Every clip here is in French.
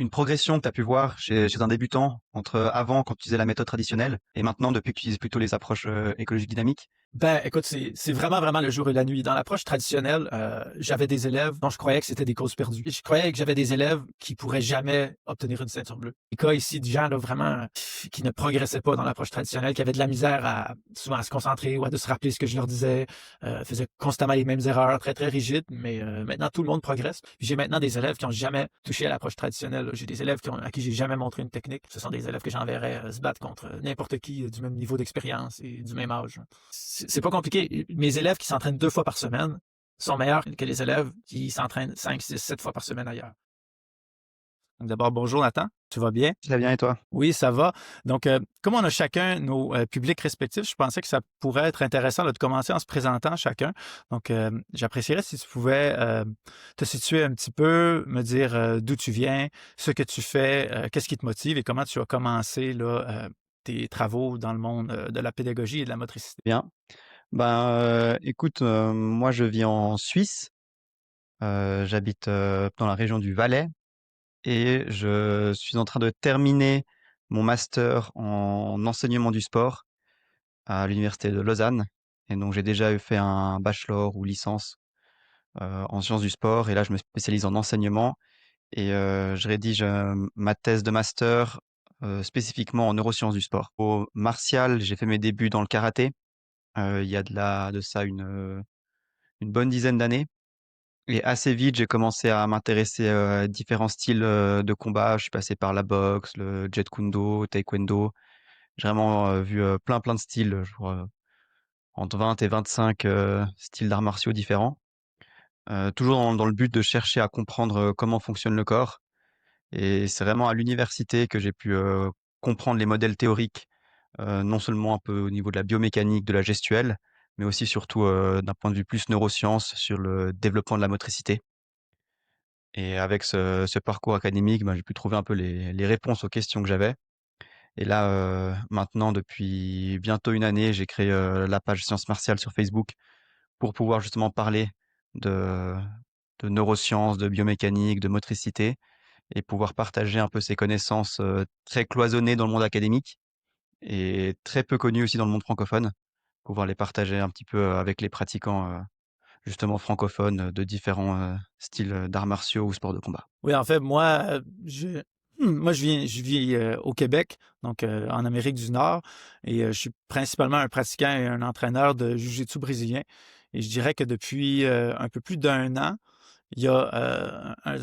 une progression que tu as pu voir chez un débutant entre avant, quand tu utilisais la méthode traditionnelle, et maintenant, depuis que tu utilises plutôt les approches écologiques dynamiques? Ben, écoute, c'est vraiment, vraiment le jour et la nuit. Dans l'approche traditionnelle, j'avais des élèves dont je croyais que c'était des causes perdues. Je croyais que j'avais des élèves qui pourraient jamais obtenir une ceinture bleue. Des cas ici de gens là, vraiment qui ne progressaient pas dans l'approche traditionnelle, qui avaient de la misère souvent à se concentrer ou à de se rappeler ce que je leur disais, faisaient constamment les mêmes erreurs, très, très rigides, mais maintenant, tout le monde progresse. Puis j'ai maintenant des élèves qui ont jamais touché à l'approche traditionnelle. J'ai des élèves à qui j'ai jamais montré une technique. Ce sont des élèves que j'enverrais se battre contre n'importe qui du même niveau d'expérience et du même âge. C'est pas compliqué. Mes élèves qui s'entraînent 2 fois par semaine sont meilleurs que les élèves qui s'entraînent 5, 6, 7 fois par semaine ailleurs. Donc d'abord, bonjour Nathan, tu vas bien? Très bien, et toi? Oui, ça va. Donc, comme on a chacun nos publics respectifs, je pensais que ça pourrait être intéressant là, de commencer en se présentant chacun. Donc, j'apprécierais si tu pouvais te situer un petit peu, me dire d'où tu viens, ce que tu fais, qu'est-ce qui te motive et comment tu as commencé là, tes travaux dans le monde de la pédagogie et de la motricité. Bien. Ben, écoute, moi, je vis en Suisse. J'habite dans la région du Valais et je suis en train de terminer mon master en enseignement du sport à l'université de Lausanne. Et donc, j'ai déjà fait un bachelor ou licence en sciences du sport. Et là, je me spécialise en enseignement et je rédige ma thèse de master spécifiquement en neurosciences du sport. Au martial, j'ai fait mes débuts dans le karaté. Il y a de ça une bonne dizaine d'années. Et assez vite, j'ai commencé à m'intéresser à différents styles de combat. Je suis passé par la boxe, le Jeet Kune Do, Taekwondo. J'ai vraiment vu plein de styles, je crois, entre 20 et 25 styles d'arts martiaux différents. Toujours dans le but de chercher à comprendre comment fonctionne le corps. Et c'est vraiment à l'université que j'ai pu comprendre les modèles théoriques, non seulement un peu au niveau de la biomécanique, de la gestuelle, mais aussi surtout d'un point de vue plus neurosciences sur le développement de la motricité. Et avec ce parcours académique, ben, j'ai pu trouver un peu les réponses aux questions que j'avais. Et là, maintenant, depuis bientôt une année, j'ai créé la page Sciences Martiales sur Facebook pour pouvoir justement parler de, de neurosciences, de biomécanique, de motricité et pouvoir partager un peu ces connaissances très cloisonnées dans le monde académique et très peu connues aussi dans le monde francophone, pouvoir les partager un petit peu avec les pratiquants justement francophones de différents styles d'arts martiaux ou sports de combat. Oui, en fait, moi, moi, je vis au Québec, donc en Amérique du Nord, et je suis principalement un pratiquant et un entraîneur de jiu-jitsu brésilien. Et je dirais que depuis un peu plus d'un an, il y a un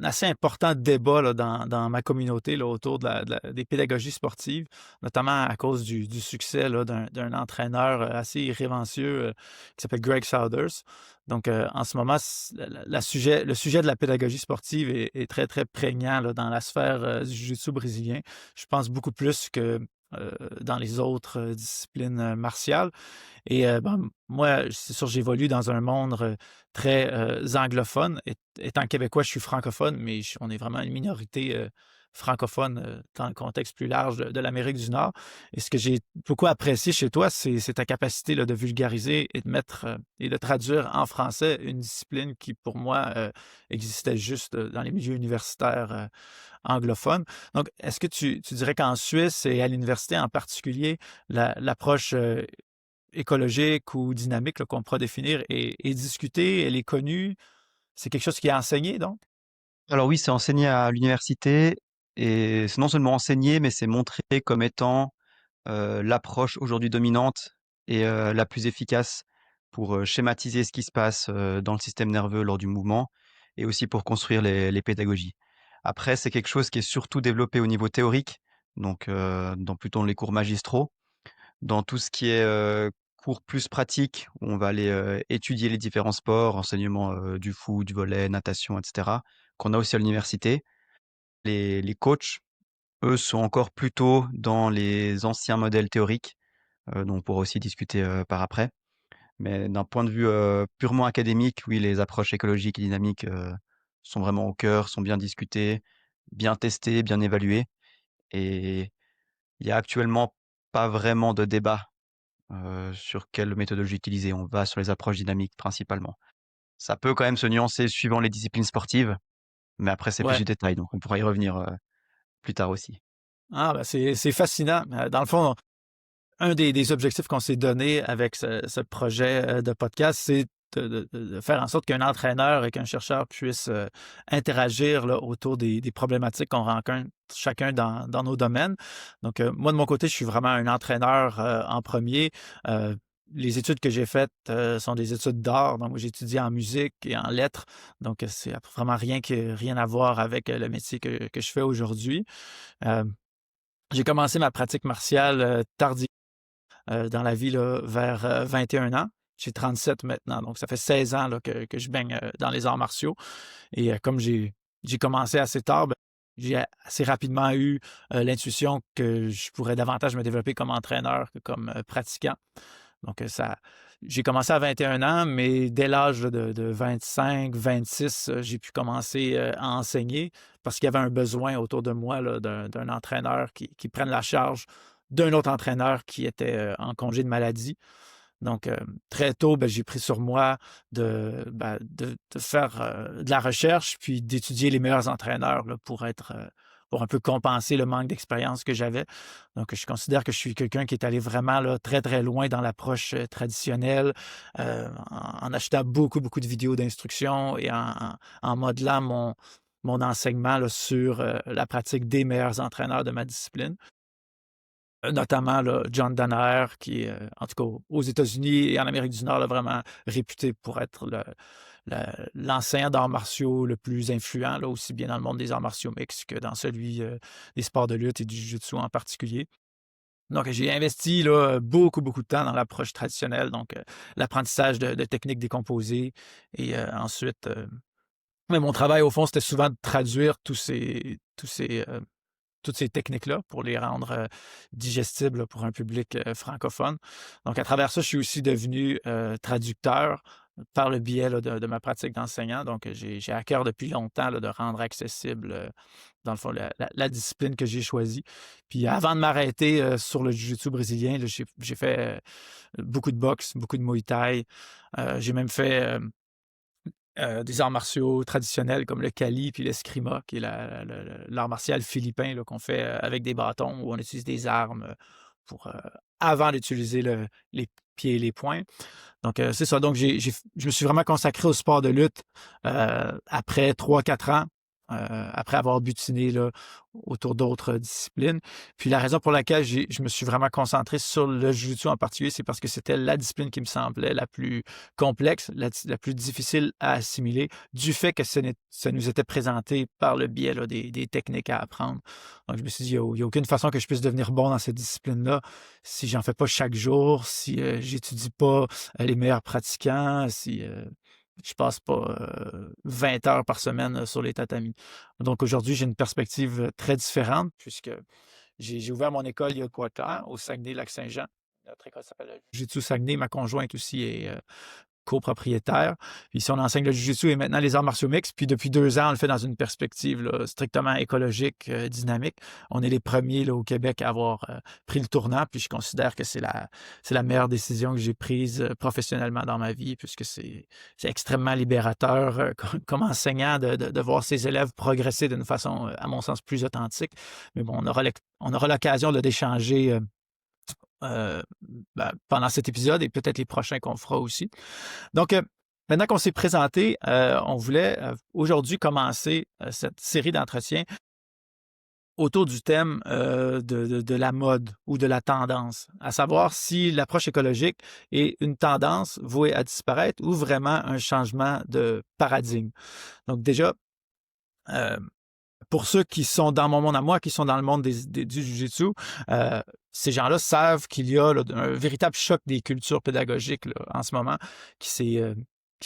assez important débat là, dans ma communauté là, autour des pédagogies sportives, notamment à cause du succès là, d'un entraîneur assez irrévérencieux qui s'appelle Greg Souders. Donc, en ce moment, le sujet de la pédagogie sportive est très, très prégnant là, dans la sphère du jiu-jitsu brésilien. Je pense beaucoup plus que dans les autres disciplines martiales. Et ben, moi, c'est sûr, j'évolue dans un monde très anglophone. Étant québécois, je suis francophone, mais on est vraiment une minorité francophone dans le contexte plus large de l'Amérique du Nord. Et ce que j'ai beaucoup apprécié chez toi, c'est ta capacité là, de vulgariser et de mettre et de traduire en français une discipline qui, pour moi, existait juste dans les milieux universitaires anglophones. Donc, est-ce que tu dirais qu'en Suisse et à l'université en particulier, l'approche écologique ou dynamique là, qu'on pourra définir est discutée, elle est connue. C'est quelque chose qui est enseigné, donc? Alors oui, c'est enseigné à l'université et c'est non seulement enseigné, mais c'est montré comme étant l'approche aujourd'hui dominante et la plus efficace pour schématiser ce qui se passe dans le système nerveux lors du mouvement et aussi pour construire les pédagogies. Après, c'est quelque chose qui est surtout développé au niveau théorique, donc dans plutôt les cours magistraux. Dans tout ce qui est cours plus pratique, où on va aller étudier les différents sports, enseignement du foot, du volley, natation, etc., qu'on a aussi à l'université. Les coachs, eux, sont encore plutôt dans les anciens modèles théoriques, dont on pourra aussi discuter par après. Mais d'un point de vue purement académique, oui, les approches écologiques et dynamiques sont vraiment au cœur, sont bien discutées, bien testées, bien évaluées. Et il y a actuellement pas vraiment de débat sur quelle méthodologie utiliser. On va sur les approches dynamiques principalement. Ça peut quand même se nuancer suivant les disciplines sportives, Mais après, c'est plus Ouais. du détail, donc on pourra y revenir plus tard aussi. Ah, ben c'est fascinant. Dans le fond, un des objectifs qu'on s'est donné avec ce projet de podcast, c'est de faire en sorte qu'un entraîneur et qu'un chercheur puissent interagir là, autour des problématiques qu'on rencontre chacun dans nos domaines. Donc, moi, de mon côté, je suis vraiment un entraîneur en premier. Euh, les études que j'ai faites sont des études d'art. Donc, moi, j'ai étudié en musique et en lettres. Donc, c'est vraiment rien à voir avec le métier que je fais aujourd'hui. Euh, j'ai commencé ma pratique martiale tardivement dans la vie là, vers 21 ans. J'ai 37 maintenant, donc ça fait 16 ans là, que je baigne dans les arts martiaux. Et comme j'ai commencé assez tard, ben, j'ai assez rapidement eu l'intuition que je pourrais davantage me développer comme entraîneur que comme pratiquant. Donc, j'ai commencé à 21 ans, mais dès l'âge de 25, 26, j'ai pu commencer à enseigner parce qu'il y avait un besoin autour de moi là, d'un entraîneur qui prenne la charge d'un autre entraîneur qui était en congé de maladie. Donc, très tôt, ben, j'ai pris sur moi de faire de la recherche, puis d'étudier les meilleurs entraîneurs là, pour un peu compenser le manque d'expérience que j'avais. Donc, je considère que je suis quelqu'un qui est allé vraiment là, très, très loin dans l'approche traditionnelle, en achetant beaucoup, beaucoup de vidéos d'instruction et en modelant mon enseignement là, sur la pratique des meilleurs entraîneurs de ma discipline. Notamment là, John Danaher, qui est, en tout cas, aux États-Unis et en Amérique du Nord, là, vraiment réputé pour être l'enseignant d'arts martiaux le plus influent, là, aussi bien dans le monde des arts martiaux mixtes que dans celui des sports de lutte et du jiu-jitsu en particulier. Donc, j'ai investi là, beaucoup, beaucoup de temps dans l'approche traditionnelle, donc l'apprentissage de techniques décomposées et ensuite, mais mon travail, au fond, c'était souvent de traduire toutes ces techniques-là pour les rendre digestibles là, pour un public francophone. Donc, à travers ça, je suis aussi devenu traducteur par le biais là, de ma pratique d'enseignant. Donc, j'ai à cœur depuis longtemps là, de rendre accessible, dans le fond, la discipline que j'ai choisie. Puis, avant de m'arrêter sur le jiu-jitsu brésilien, là, j'ai fait beaucoup de boxe, beaucoup de muay thai. J'ai même fait des arts martiaux traditionnels comme le Kali puis l'eskrima, qui est l'art martial philippin là, qu'on fait avec des bâtons où on utilise des armes pour, avant d'utiliser les pieds et les poings. Donc, c'est ça. Donc, je me suis vraiment consacré au sport de lutte après 3-4 ans, après avoir butiné là, autour d'autres disciplines. Puis la raison pour laquelle je me suis vraiment concentré sur le jiu-jitsu en particulier, c'est parce que c'était la discipline qui me semblait la plus complexe, la plus difficile à assimiler, du fait que ça nous était présenté par le biais là, des techniques à apprendre. Donc, je me suis dit, il n'y a aucune façon que je puisse devenir bon dans cette discipline-là si j'en fais pas chaque jour, si j'étudie pas les meilleurs pratiquants, si je passe pas 20 heures par semaine sur les tatamis. Donc aujourd'hui, j'ai une perspective très différente puisque j'ai ouvert mon école il y a quoi de temps, au Saguenay-Lac-Saint-Jean. Notre école s'appelle Jiu-Jitsu Saguenay. Ma conjointe aussi est copropriétaire. Puis ici, on enseigne le jiu-jitsu et maintenant les arts martiaux mixtes. Puis depuis 2 ans, on le fait dans une perspective là, strictement écologique, dynamique. On est les premiers là, au Québec à avoir pris le tournant. Puis je considère que c'est la meilleure décision que j'ai prise professionnellement dans ma vie, puisque c'est extrêmement libérateur comme enseignant de voir ses élèves progresser d'une façon, à mon sens, plus authentique. Mais bon, on aura l'occasion d'échanger euh, pendant cet épisode et peut-être les prochains qu'on fera aussi. Donc, maintenant qu'on s'est présenté, on voulait aujourd'hui commencer cette série d'entretiens autour du thème de la mode ou de la tendance, à savoir si l'approche écologique est une tendance vouée à disparaître ou vraiment un changement de paradigme. Donc déjà, euh, pour ceux qui sont dans mon monde à moi, qui sont dans le monde du Jiu-Jitsu, ces gens-là savent qu'il y a là, un véritable choc des cultures pédagogiques là, en ce moment qui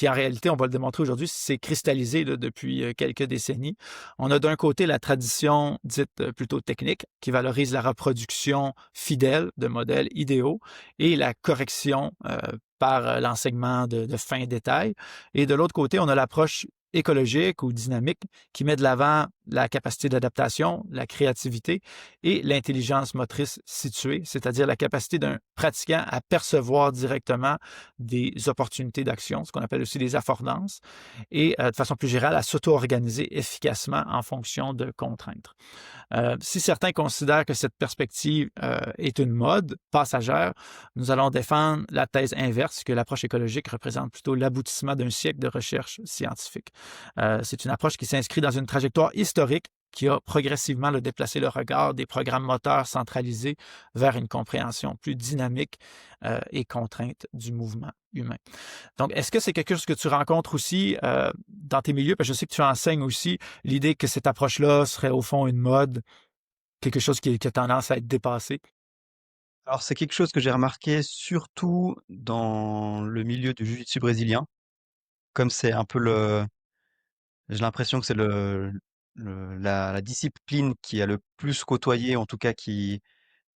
en réalité, on va le démontrer aujourd'hui, s'est cristallisé là, depuis quelques décennies. On a d'un côté la tradition dite plutôt technique, qui valorise la reproduction fidèle de modèles idéaux et la correction par l'enseignement de fins détails. Et de l'autre côté, on a l'approche écologique ou dynamique qui met de l'avant la capacité d'adaptation, la créativité et l'intelligence motrice située, c'est-à-dire la capacité d'un pratiquant à percevoir directement des opportunités d'action, ce qu'on appelle aussi des affordances, et de façon plus générale à s'auto-organiser efficacement en fonction de contraintes. Si certains considèrent que cette perspective est une mode passagère, nous allons défendre la thèse inverse, que l'approche écologique représente plutôt l'aboutissement d'un siècle de recherche scientifique. C'est une approche qui s'inscrit dans une trajectoire historique qui a progressivement déplacé le regard des programmes moteurs centralisés vers une compréhension plus dynamique et contrainte du mouvement humain. Donc, est-ce que c'est quelque chose que tu rencontres aussi dans tes milieux? Parce que je sais que tu enseignes aussi l'idée que cette approche-là serait au fond une mode, quelque chose qui a tendance à être dépassé. Alors c'est quelque chose que j'ai remarqué surtout dans le milieu du jiu-jitsu brésilien, comme c'est un peu j'ai l'impression que c'est la discipline qui a le plus côtoyé, en tout cas qui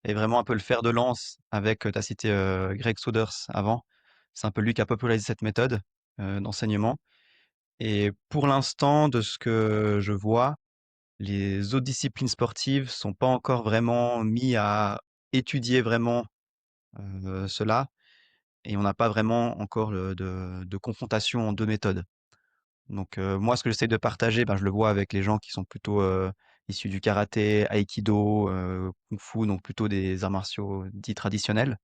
est vraiment un peu le fer de lance avec, tu as cité, Greg Souders avant. C'est un peu lui qui a popularisé cette méthode, d'enseignement et pour l'instant, de ce que je vois, les autres disciplines sportives sont pas encore vraiment mis à étudier vraiment, cela et on n'a pas vraiment encore, de confrontation en 2 méthodes. Donc moi, ce que j'essaie de partager, ben, je le vois avec les gens qui sont plutôt, issus du karaté, aïkido, kung-fu, donc plutôt des arts martiaux dits traditionnels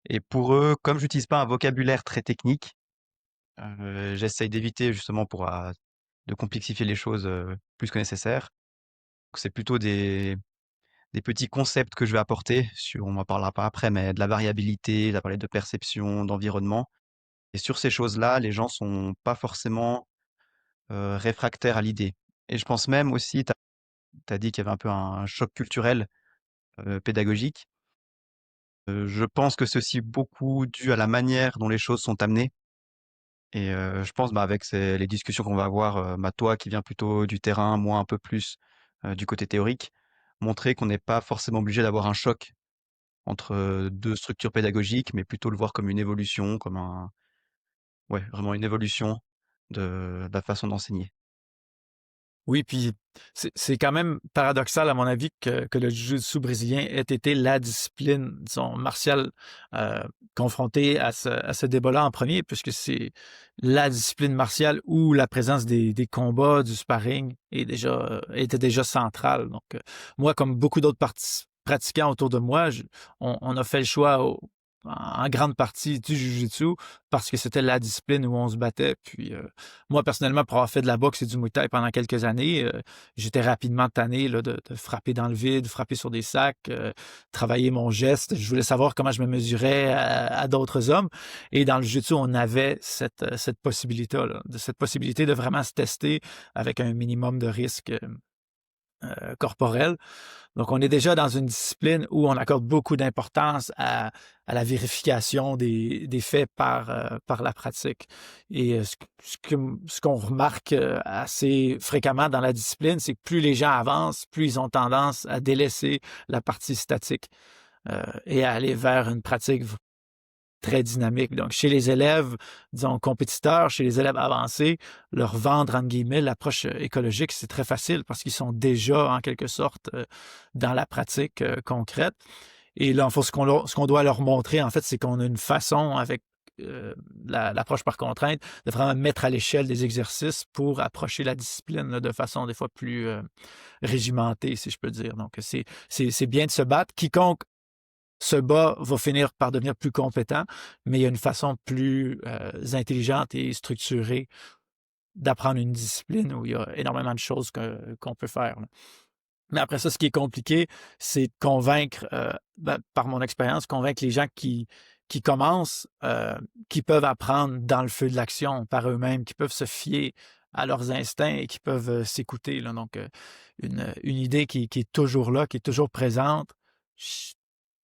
et pour eux, comme j'utilise pas un vocabulaire très technique, j'essaye d'éviter justement de complexifier les choses, plus que nécessaire. Donc c'est plutôt des petits concepts que je vais apporter sur on en parlera pas après, mais de la variabilité, on va parler de perception, d'environnement et sur ces choses-là, les gens sont pas forcément, réfractaires à l'idée et je pense même aussi, tu as dit qu'il y avait un peu un choc culturel, pédagogique. Je pense que c'est aussi beaucoup dû à la manière dont les choses sont amenées et je pense, bah, avec les discussions qu'on va avoir, bah, toi qui viens plutôt du terrain, moi un peu plus, du côté théorique, montrer qu'on n'est pas forcément obligé d'avoir un choc entre, 2 structures pédagogiques, mais plutôt le voir comme une évolution, comme ouais, vraiment une évolution de la façon d'enseigner. Oui, puis c'est quand même paradoxal, à mon avis, que le jiu-jitsu brésilien ait été la discipline, disons, martiale, euh, confrontée à ce débat-là en premier, puisque c'est la discipline martiale où la présence des combats, du sparring était déjà centrale. Donc, moi, comme beaucoup d'autres pratiquants autour de moi, on a fait le choix en grande partie du jiu-jitsu parce que c'était la discipline où on se battait. Puis moi, personnellement, pour avoir fait de la boxe et du Muay Thai pendant quelques années, j'étais rapidement tanné là, de frapper dans le vide, frapper sur des sacs, travailler mon geste. Je voulais savoir comment je me mesurais à d'autres hommes. Et dans le jiu-jitsu, on avait cette possibilité-là, cette possibilité de vraiment se tester avec un minimum de risque corporel. Donc, on est déjà dans une discipline où on accorde beaucoup d'importance à la vérification des faits par la pratique. Et ce qu'on remarque assez fréquemment dans la discipline, c'est que plus les gens avancent, plus ils ont tendance à délaisser la partie statique et à aller vers une pratique très dynamique. Donc, chez les élèves, disons, compétiteurs, chez les élèves avancés, leur vendre, entre guillemets, l'approche écologique, c'est très facile parce qu'ils sont déjà, en quelque sorte, dans la pratique concrète. Et là, en fait, ce qu'on doit leur montrer, en fait, c'est qu'on a une façon avec l'approche par contrainte de vraiment mettre à l'échelle des exercices pour approcher la discipline là, de façon des fois plus régimentée, si je peux dire. Donc, c'est bien de se battre. Quiconque ce bas va finir par devenir plus compétent, mais il y a une façon plus intelligente et structurée d'apprendre une discipline où il y a énormément de choses qu'on peut faire. Là. Mais après ça, ce qui est compliqué, c'est de convaincre, par mon expérience, convaincre les gens qui commencent, qui peuvent apprendre dans le feu de l'action par eux-mêmes, qui peuvent se fier à leurs instincts et qui peuvent s'écouter. Là. Donc, une idée qui est toujours là, qui est toujours présente,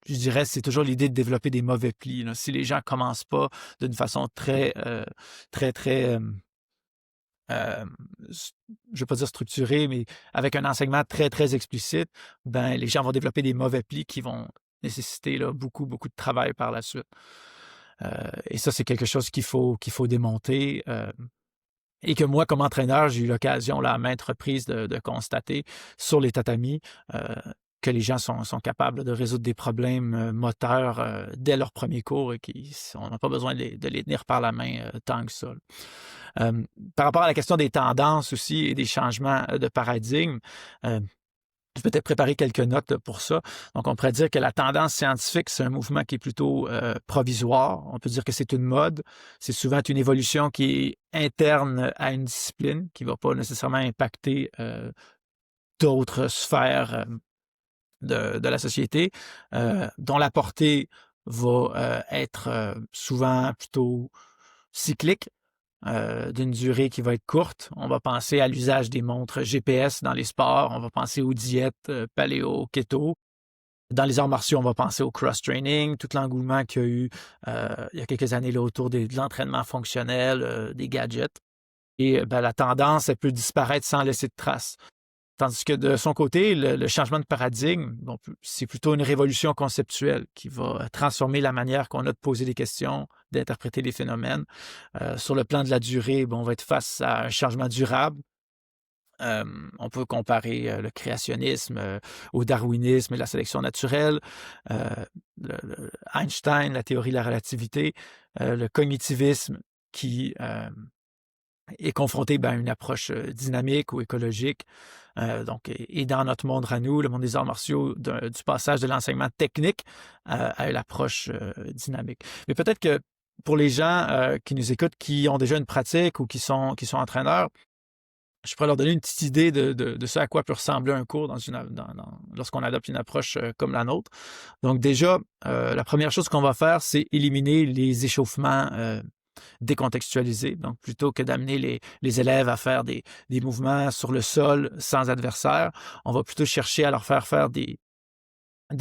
je dirais, c'est toujours l'idée de développer des mauvais plis. Là. Si les gens commencent pas d'une façon très, euh, je vais pas dire structurée, mais avec un enseignement très explicite, ben, les gens vont développer des mauvais plis qui vont nécessiter là, beaucoup de travail par la suite. Et ça, c'est quelque chose qu'il faut démonter. et que moi, comme entraîneur, j'ai eu l'occasion là, à maintes reprises de constater sur les tatamis euh, que les gens sont capables de résoudre des problèmes moteurs dès leur premier cours et qu'on n'a pas besoin de les tenir par la main tant que ça. Euh, Par rapport à la question des tendances aussi et des changements de paradigme, euh, je vais peut-être préparer quelques notes là, pour ça. Donc, on pourrait dire que la tendance scientifique, c'est un mouvement qui est plutôt provisoire. On peut dire que c'est une mode. C'est souvent une évolution qui est interne à une discipline, qui ne va pas nécessairement impacter d'autres sphères de la société, dont la portée va être souvent plutôt cyclique d'une durée qui va être courte. On va penser à l'usage des montres GPS dans les sports, on va penser aux diètes paléo, keto. Dans les arts martiaux, on va penser au cross-training, tout l'engouement qu'il y a eu il y a quelques années là, autour de l'entraînement fonctionnel, des gadgets. Et ben, la tendance, elle peut disparaître sans laisser de traces. Tandis que de son côté, le changement de paradigme, bon, c'est plutôt une révolution conceptuelle qui va transformer la manière qu'on a de poser des questions, d'interpréter les phénomènes. Sur le plan de la durée, bon, on va être face à un changement durable. On peut comparer le créationnisme au darwinisme et la sélection naturelle, euh, Einstein, la théorie de la relativité, le cognitivisme qui est confronté ben, à une approche dynamique ou écologique. Donc, et dans notre monde à nous, le monde des arts martiaux, du passage de l'enseignement technique à l'approche dynamique. Mais peut-être que pour les gens qui nous écoutent, qui ont déjà une pratique ou qui sont entraîneurs, je pourrais leur donner une petite idée de ce à quoi peut ressembler un cours lorsqu'on adopte une approche comme la nôtre. Donc déjà, la première chose qu'on va faire, c'est éliminer les échauffements décontextualisés. Donc plutôt que d'amener les élèves à faire des mouvements sur le sol sans adversaire, on va plutôt chercher à leur faire faire des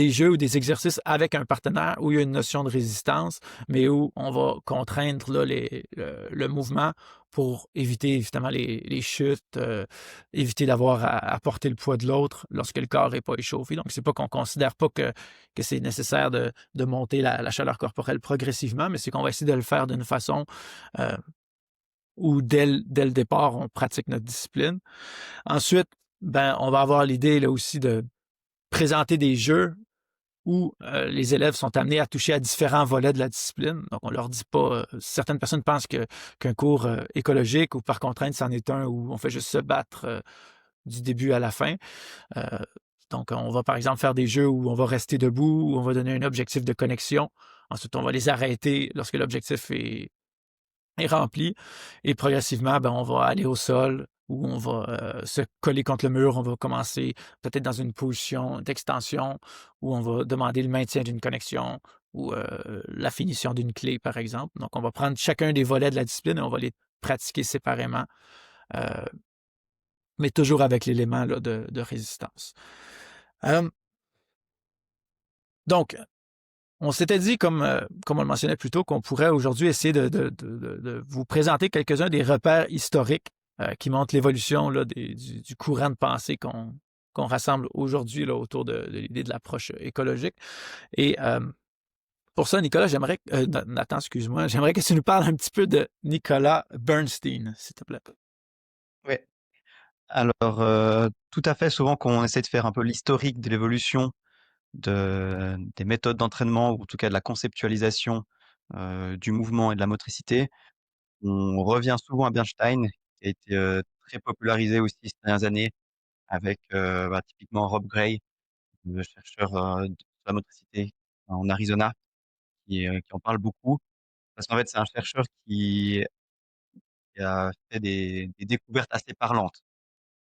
jeux ou des exercices avec un partenaire où il y a une notion de résistance, mais où on va contraindre là, le mouvement pour éviter évidemment les chutes, éviter d'avoir à porter le poids de l'autre lorsque le corps n'est pas échauffé. Donc, c'est pas qu'on considère pas que c'est nécessaire de monter la chaleur corporelle progressivement, mais c'est qu'on va essayer de le faire d'une façon euh, où dès le départ, on pratique notre discipline. Ensuite, ben, on va avoir l'idée là aussi de présenter des jeux où les élèves sont amenés à toucher à différents volets de la discipline. Donc, on leur dit pas... certaines personnes pensent qu'un cours écologique ou par contrainte, c'en est un où on fait juste se battre du début à la fin. Euh, donc, on va par exemple faire des jeux où on va rester debout, où on va donner un objectif de connexion. Ensuite, on va les arrêter lorsque l'objectif est rempli. Et progressivement, ben, on va aller au sol où on va se coller contre le mur. On va commencer peut-être dans une position d'extension où on va demander le maintien d'une connexion ou la finition d'une clé, par exemple. Donc, on va prendre chacun des volets de la discipline et on va les pratiquer séparément, euh, mais toujours avec l'élément là, de résistance. Euh, donc, on s'était dit, comme on le mentionnait plus tôt, qu'on pourrait aujourd'hui essayer de vous présenter quelques-uns des repères historiques qui montrent l'évolution là, du courant de pensée qu'on rassemble aujourd'hui là, autour de l'idée de l'approche écologique. Et pour ça, Nicolas, Nathan, excuse-moi, j'aimerais que tu nous parles un petit peu de Nicolas Bernstein, s'il te plaît. Oui. Alors, tout à fait, souvent, quand on essaie de faire un peu l'historique de l'évolution des méthodes d'entraînement, ou en tout cas de la conceptualisation du mouvement et de la motricité, on revient souvent à Bernstein, qui a été très popularisé aussi ces dernières années avec typiquement Rob Gray, le chercheur de la motricité en Arizona, qui en parle beaucoup. Parce qu'en fait, c'est un chercheur qui a fait des découvertes assez parlantes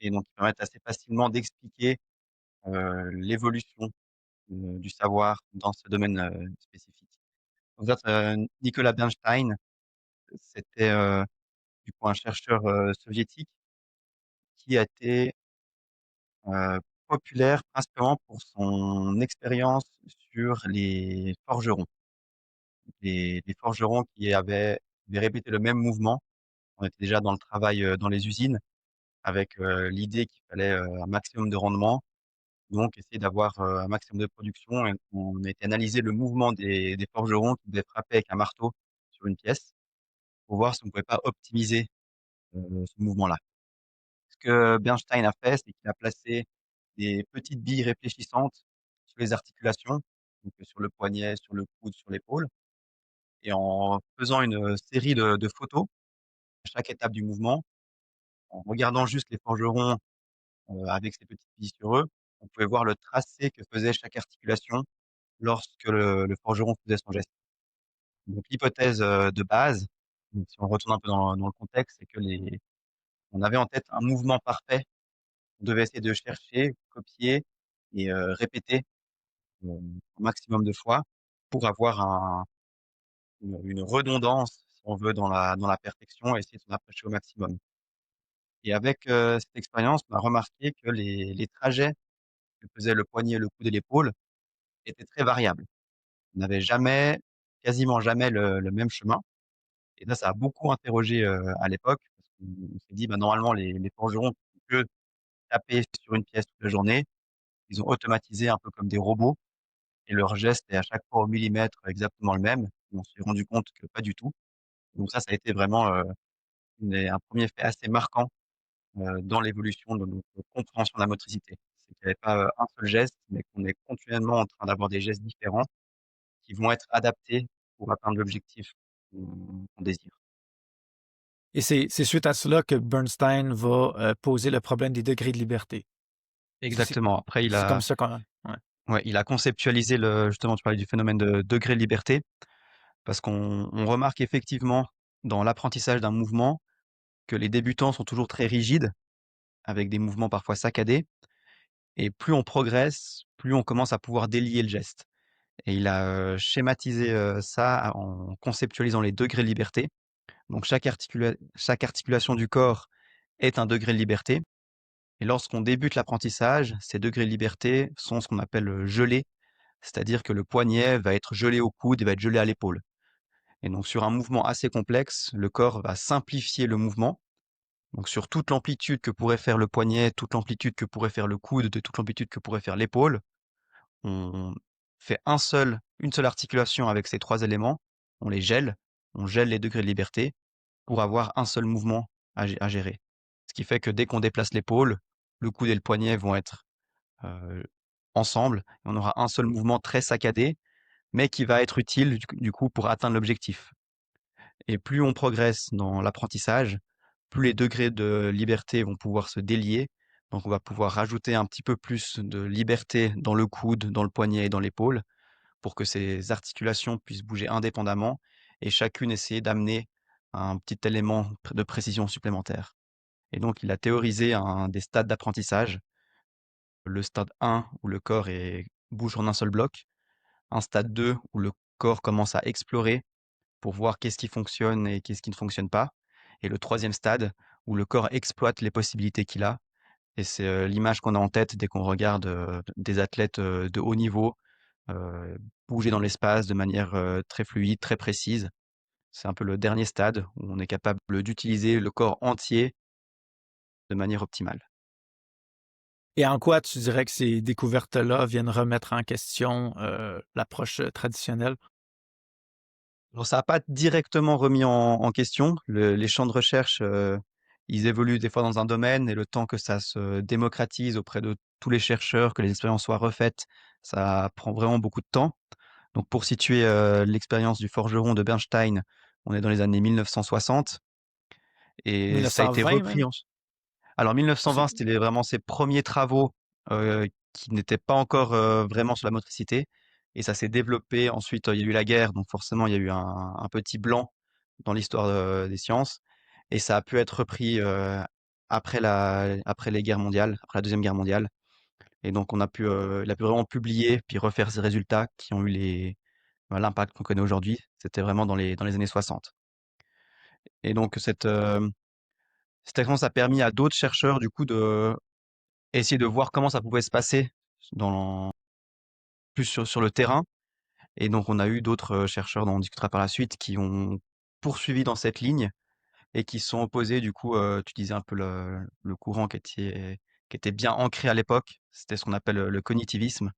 et donc qui permettent assez facilement d'expliquer l'évolution du savoir dans ce domaine spécifique. En fait, Nicolas Bernstein, c'était du coup un chercheur soviétique qui a été euh, populaire principalement pour son expérience sur les forgerons. Les forgerons avaient répété le même mouvement. On était déjà dans le travail dans les usines avec l'idée qu'il fallait un maximum de rendement, donc essayer d'avoir un maximum de production. Et on a été analyser le mouvement des forgerons qui devaient frapper avec un marteau sur une pièce pour voir si on ne pouvait pas optimiser ce mouvement-là. Ce que Bernstein a fait, c'est qu'il a placé des petites billes réfléchissantes sur les articulations, donc sur le poignet, sur le coude, sur l'épaule, et en faisant une série de photos à chaque étape du mouvement, en regardant juste les forgerons avec ces petites billes sur eux, on pouvait voir le tracé que faisait chaque articulation lorsque le forgeron faisait son geste. Donc l'hypothèse de base, donc si on retourne un peu dans le contexte, c'est que on avait en tête un mouvement parfait. On devait essayer de chercher, copier et répéter un maximum de fois pour avoir une redondance, si on veut, dans la perfection et essayer de s'en approcher au maximum. Et avec cette expérience, on a remarqué que les trajets que faisaient le poignet, le coude et l'épaule étaient très variables. On n'avait jamais, quasiment jamais le même chemin. Et ça a beaucoup interrogé à l'époque, parce qu'on s'est dit, bah, normalement, les forgerons font que taper sur une pièce toute la journée. Ils ont automatisé un peu comme des robots et leur geste est à chaque fois au millimètre exactement le même. Et on s'est rendu compte que pas du tout. Donc ça a été vraiment un premier fait assez marquant dans l'évolution de notre compréhension de la motricité. C'est qu'il n'y avait pas un seul geste, mais qu'on est continuellement en train d'avoir des gestes différents qui vont être adaptés pour atteindre l'objectif qu'on désire. Et c'est suite à cela que Bernstein va poser le problème des degrés de liberté. C'est Exactement. Après, c'est comme ça qu'on... Ouais. ouais, il a conceptualisé justement, tu parlais du phénomène de degré de liberté, parce qu'on remarque effectivement dans l'apprentissage d'un mouvement que les débutants sont toujours très rigides, avec des mouvements parfois saccadés, et plus on progresse, plus on commence à pouvoir délier le geste. Et il a schématisé ça en conceptualisant les degrés de liberté. Donc chaque articulation du corps est un degré de liberté. Et lorsqu'on débute l'apprentissage, ces degrés de liberté sont ce qu'on appelle gelés, c'est-à-dire que le poignet va être gelé au coude et va être gelé à l'épaule. Et donc sur un mouvement assez complexe, le corps va simplifier le mouvement. Donc sur toute l'amplitude que pourrait faire le poignet, toute l'amplitude que pourrait faire le coude, de toute l'amplitude que pourrait faire l'épaule, on fait une seule articulation avec ces trois éléments, on gèle les degrés de liberté pour avoir un seul mouvement à gérer. Ce qui fait que dès qu'on déplace l'épaule, le coude et le poignet vont être euh, ensemble, et on aura un seul mouvement très saccadé, mais qui va être utile du coup pour atteindre l'objectif. Et plus on progresse dans l'apprentissage, plus les degrés de liberté vont pouvoir se délier. Donc on va pouvoir rajouter un petit peu plus de liberté dans le coude, dans le poignet et dans l'épaule pour que ces articulations puissent bouger indépendamment et chacune essayer d'amener un petit élément de précision supplémentaire. Et donc il a théorisé des stades d'apprentissage. Le stade 1 où le corps bouge en un seul bloc, un stade 2 où le corps commence à explorer pour voir qu'est-ce qui fonctionne et qu'est-ce qui ne fonctionne pas. Et le troisième stade, où le corps exploite les possibilités qu'il a. Et c'est l'image qu'on a en tête dès qu'on regarde des athlètes de haut niveau euh, bouger dans l'espace de manière très fluide, très précise. C'est un peu le dernier stade où on est capable d'utiliser le corps entier de manière optimale. Et en quoi tu dirais que ces découvertes-là viennent remettre en question l'approche traditionnelle? Alors, ça n'a pas directement remis en question. Les champs de recherche, ils évoluent des fois dans un domaine et le temps que ça se démocratise auprès de tous les chercheurs, que les expériences soient refaites, ça prend vraiment beaucoup de temps. Donc, pour situer l'expérience du forgeron de Bernstein, on est dans les années 1960 et ça a été 1920 repris même? Alors Ou c'est- 1920, c'était vraiment ses premiers travaux qui n'étaient pas encore vraiment sur la motricité. Et ça s'est développé. Ensuite, il y a eu la guerre, donc forcément, il y a eu un petit blanc dans l'histoire des sciences. Et ça a pu être repris après les guerres mondiales, après la Deuxième Guerre mondiale. Et donc, il a pu vraiment publier, puis refaire ses résultats qui ont eu l'impact qu'on connaît aujourd'hui. C'était vraiment dans les années 60. Et donc, cette expérience a permis à d'autres chercheurs, du coup, de essayer de voir comment ça pouvait se passer dans plus sur le terrain. Et donc on a eu d'autres chercheurs dont on discutera par la suite qui ont poursuivi dans cette ligne et qui se sont opposés du coup, tu disais un peu le courant qui était bien ancré à l'époque, c'était ce qu'on appelle le cognitivisme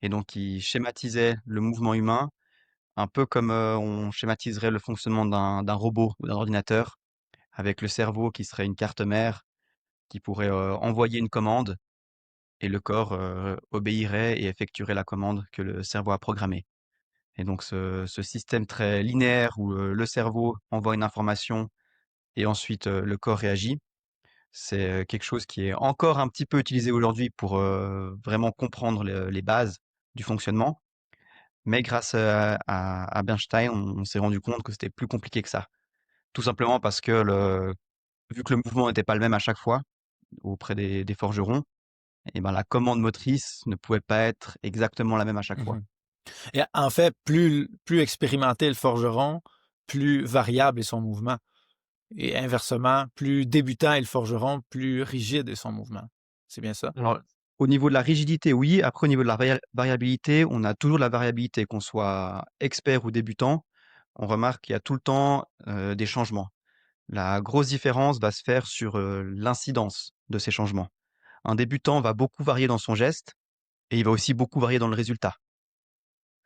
et donc qui schématisait le mouvement humain un peu comme on schématiserait le fonctionnement d'un robot ou d'un ordinateur avec le cerveau qui serait une carte mère qui pourrait envoyer une commande et le corps obéirait et effectuerait la commande que le cerveau a programmée. Et donc ce système très linéaire où le cerveau envoie une information et ensuite le corps réagit, c'est quelque chose qui est encore un petit peu utilisé aujourd'hui pour vraiment comprendre les bases du fonctionnement. Mais grâce à Bernstein, on s'est rendu compte que c'était plus compliqué que ça. Tout simplement parce que vu que le mouvement n'était pas le même à chaque fois auprès des forgerons, et ben la commande motrice ne pouvait pas être exactement la même à chaque fois. Mhm. Et en fait, plus expérimenté le forgeron, plus variable est son mouvement. Et inversement, plus débutant est le forgeron, plus rigide est son mouvement. C'est bien ça? Alors, au niveau de la rigidité, oui. Après, au niveau de la variabilité, on a toujours de la variabilité, qu'on soit expert ou débutant. On remarque qu'il y a tout le temps des changements. La grosse différence va se faire sur l'incidence de ces changements. Un débutant va beaucoup varier dans son geste et il va aussi beaucoup varier dans le résultat.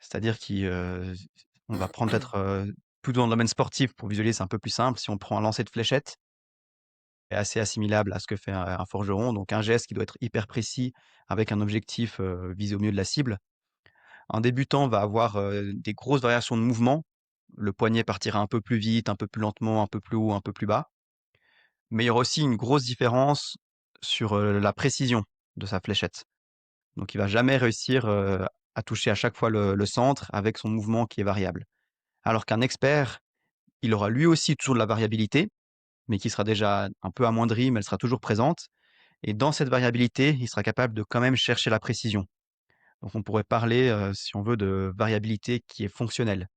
C'est-à-dire qu'on va prendre peut-être plutôt dans le domaine sportif pour visualiser, c'est un peu plus simple. Si on prend un lancer de fléchette, c'est assez assimilable à ce que fait un forgeron. Donc un geste qui doit être hyper précis avec un objectif visé au milieu de la cible. Un débutant va avoir des grosses variations de mouvement. Le poignet partira un peu plus vite, un peu plus lentement, un peu plus haut, un peu plus bas. Mais il y aura aussi une grosse différence sur la précision de sa fléchette. Donc il va jamais réussir à toucher à chaque fois le centre avec son mouvement qui est variable. Alors qu'un expert, il aura lui aussi toujours de la variabilité, mais qui sera déjà un peu amoindrie, mais elle sera toujours présente. Et dans cette variabilité, il sera capable de quand même chercher la précision. Donc on pourrait parler, si on veut, de variabilité qui est fonctionnelle.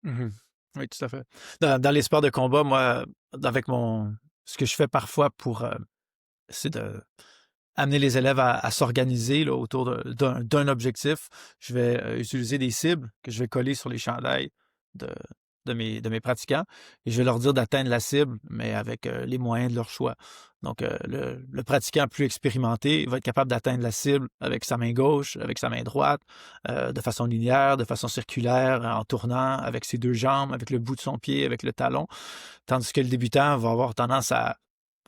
Mhm. Oui, tout à fait. Dans les sports de combat, moi, avec ce que je fais parfois c'est de amener les élèves à s'organiser là, autour d'un objectif. Je vais utiliser des cibles que je vais coller sur les chandails de, de mes pratiquants et je vais leur dire d'atteindre la cible, mais avec les moyens de leur choix. Donc, le pratiquant plus expérimenté va être capable d'atteindre la cible avec sa main gauche, avec sa main droite, de façon linéaire, de façon circulaire, en tournant avec ses deux jambes, avec le bout de son pied, avec le talon. Tandis que le débutant va avoir tendance à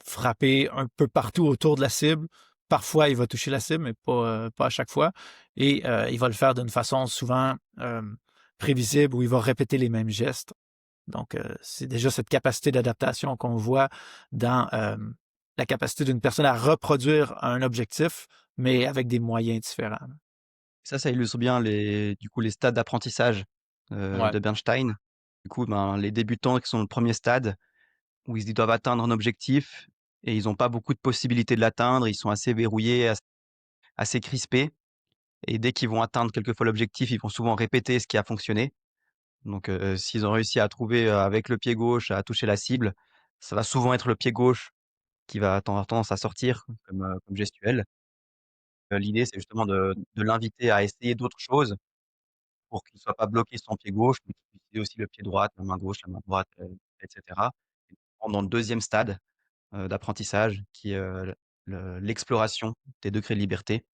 frapper un peu partout autour de la cible. Parfois, il va toucher la cible, mais pas à chaque fois. Et il va le faire d'une façon souvent prévisible où il va répéter les mêmes gestes. Donc, c'est déjà cette capacité d'adaptation qu'on voit dans la capacité d'une personne à reproduire un objectif, mais avec des moyens différents. Ça illustre bien du coup, les stades d'apprentissage Ouais. de Bernstein. Du coup, ben, les débutants qui sont au premier stade, où ils doivent atteindre un objectif et ils n'ont pas beaucoup de possibilités de l'atteindre, ils sont assez verrouillés, assez crispés. Et dès qu'ils vont atteindre quelquefois l'objectif, ils vont souvent répéter ce qui a fonctionné. Donc, s'ils ont réussi à trouver avec le pied gauche à toucher la cible, ça va souvent être le pied gauche qui va avoir tendance à sortir comme gestuelle. L'idée, c'est justement de l'inviter à essayer d'autres choses pour qu'il ne soit pas bloqué sur son pied gauche, mais qu'il puisse utiliser aussi le pied droit, la main gauche, la main droite, et cetera. Et on rentre dans le deuxième stade d'apprentissage qui est l'exploration des degrés de liberté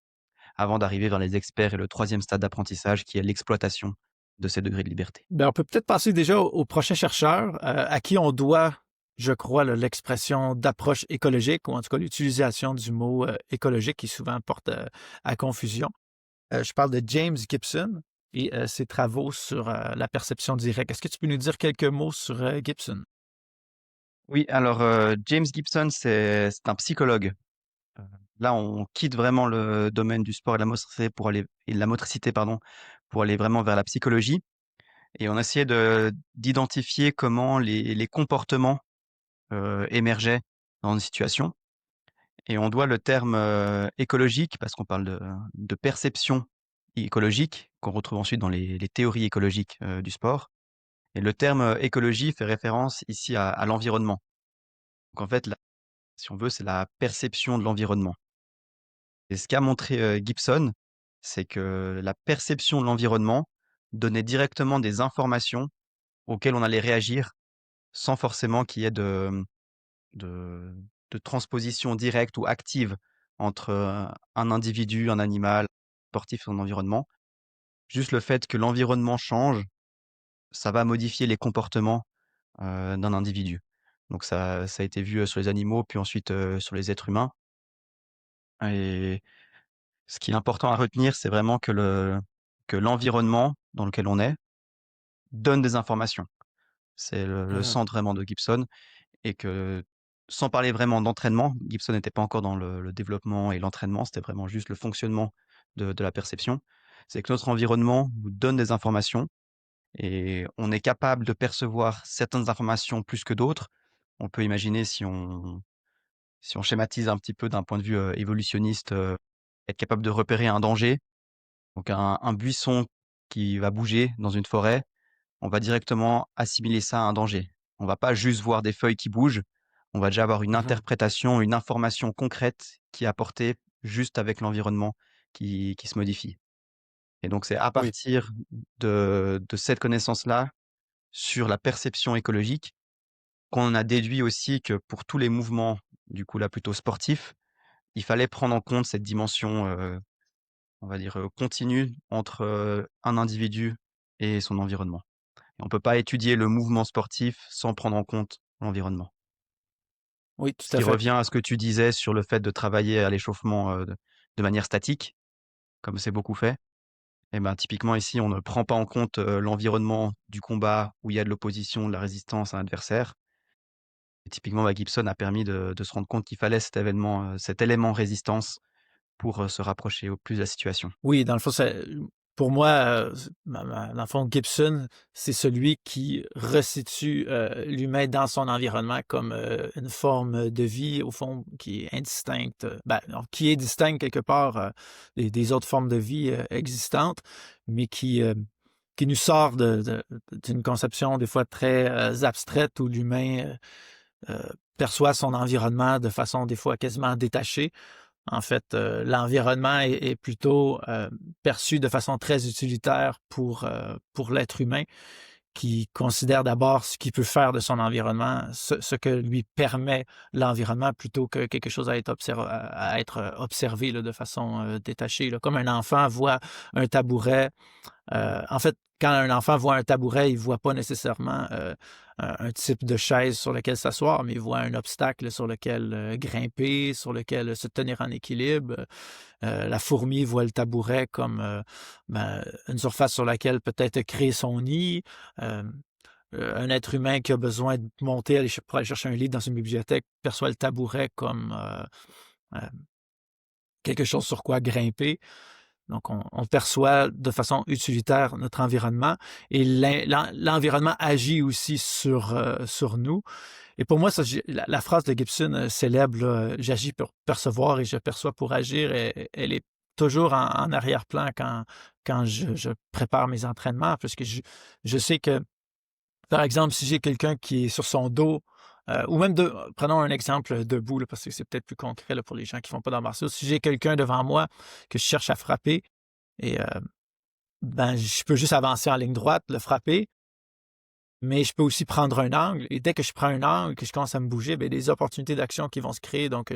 avant d'arriver vers les experts et le troisième stade d'apprentissage qui est l'exploitation de ces degrés de liberté. Ben, on peut peut-être passer déjà au prochain chercheur à qui on doit, je crois, l'expression d'approche écologique, ou en tout cas l'utilisation du mot écologique qui souvent porte à confusion. Je parle de James Gibson et ses travaux sur la perception directe. Est-ce que tu peux nous dire quelques mots sur Gibson? Oui, alors James Gibson, c'est un psychologue. Heu, Là, on quitte vraiment le domaine du sport et de la motricité, pardon, pour aller vraiment vers la psychologie et on essayait d'identifier comment les comportements, émergeaient dans une situation et on doit le terme, écologique parce qu'on parle de perception écologique qu'on retrouve ensuite dans les théories écologiques, du sport et le terme, écologie fait référence ici à l'environnement. Donc en fait, si on veut, c'est la perception de l'environnement. Et ce qu'a montré, Gibson, c'est que la perception de l'environnement donnait directement des informations auxquelles on allait réagir sans forcément qu'il y ait de de transposition directe ou active entre, un individu, un animal, sportif et son environnement. Juste le fait que l'environnement change, ça va modifier les comportements, d'un individu. Donc ça a été vu, sur les animaux, puis ensuite, sur les êtres humains et ce qui est important à retenir, c'est vraiment que l'environnement dans lequel on est donne des informations. C'est le Mmh. centre vraiment de Gibson et que sans parler vraiment d'entraînement, Gibson n'était pas encore dans le développement et l'entraînement, c'était vraiment juste le fonctionnement de la perception. C'est que notre environnement nous donne des informations et on est capable de percevoir certaines informations plus que d'autres. On peut imaginer si on schématise un petit peu d'un point de vue, évolutionniste, être capable de repérer un danger, donc un buisson qui va bouger dans une forêt, on va directement assimiler ça à un danger. On va pas juste voir des feuilles qui bougent, on va déjà avoir une Mmh. interprétation, une information concrète qui est apportée juste avec l'environnement qui se modifie et donc c'est à Oui. partir de cette connaissance-là, sur la perception écologique, qu'on a déduit aussi que pour tous les mouvements, du coup là plutôt sportifs, il fallait prendre en compte cette dimension, on va dire, continue entre, un individu et son environnement. Et on peut pas étudier le mouvement sportif sans prendre en compte l'environnement. Oui, Ce tout à qui fait. revient à ce que tu disais sur le fait de travailler à l'échauffement, de manière statique, comme c'est beaucoup fait. Et ben, typiquement ici, on ne prend pas en compte, l'environnement du combat où il y a de l'opposition, de la résistance à un adversaire. Et typiquement, bah, Gibson a permis de se rendre compte qu'il fallait cet élément résistance pour, se rapprocher au plus de la situation. Oui, dans le fond, pour moi, dans le fond, Gibson, c'est celui qui resitue l'humain dans son environnement comme une forme de vie, au fond, qui est indistincte, ben, non, qui est distincte quelque part des autres formes de vie existantes, mais qui nous sort d'une conception des fois très abstraite où l'humain perçoit son environnement de façon des fois quasiment détachée. En fait, l'environnement est plutôt perçu de façon très utilitaire pour l'être humain qui considère d'abord ce qu'il peut faire de son environnement, ce que lui permet l'environnement plutôt que quelque chose à être observé là, de façon détachée. Là. Comme un enfant voit un tabouret en fait, quand un enfant voit un tabouret, il ne voit pas nécessairement un type de chaise sur lequel s'asseoir, mais il voit un obstacle sur lequel grimper, sur lequel se tenir en équilibre. La fourmi voit le tabouret comme ben, une surface sur laquelle peut-être créer son nid. Euh, un être humain qui a besoin de monter pour aller chercher un livre dans une bibliothèque perçoit le tabouret comme euh, quelque chose sur quoi grimper. Donc, on perçoit de façon utilitaire notre environnement et l'environnement agit aussi sur nous. Et pour moi, ça, la phrase de Gibson célèbre, là, j'agis pour percevoir et je perçois pour agir, elle est toujours en arrière-plan quand je prépare mes entraînements, parce que je sais que, par exemple, si j'ai quelqu'un qui est sur son dos, ou même prenons un exemple debout, là, parce que c'est peut-être plus concret là, pour les gens qui font pas d'arts martiaux. Si j'ai quelqu'un devant moi que je cherche à frapper, et ben, je peux juste avancer en ligne droite, le frapper, mais je peux aussi prendre un angle. Et dès que je prends un angle, que je commence à me bouger, ben, des opportunités d'action qui vont se créer. Donc,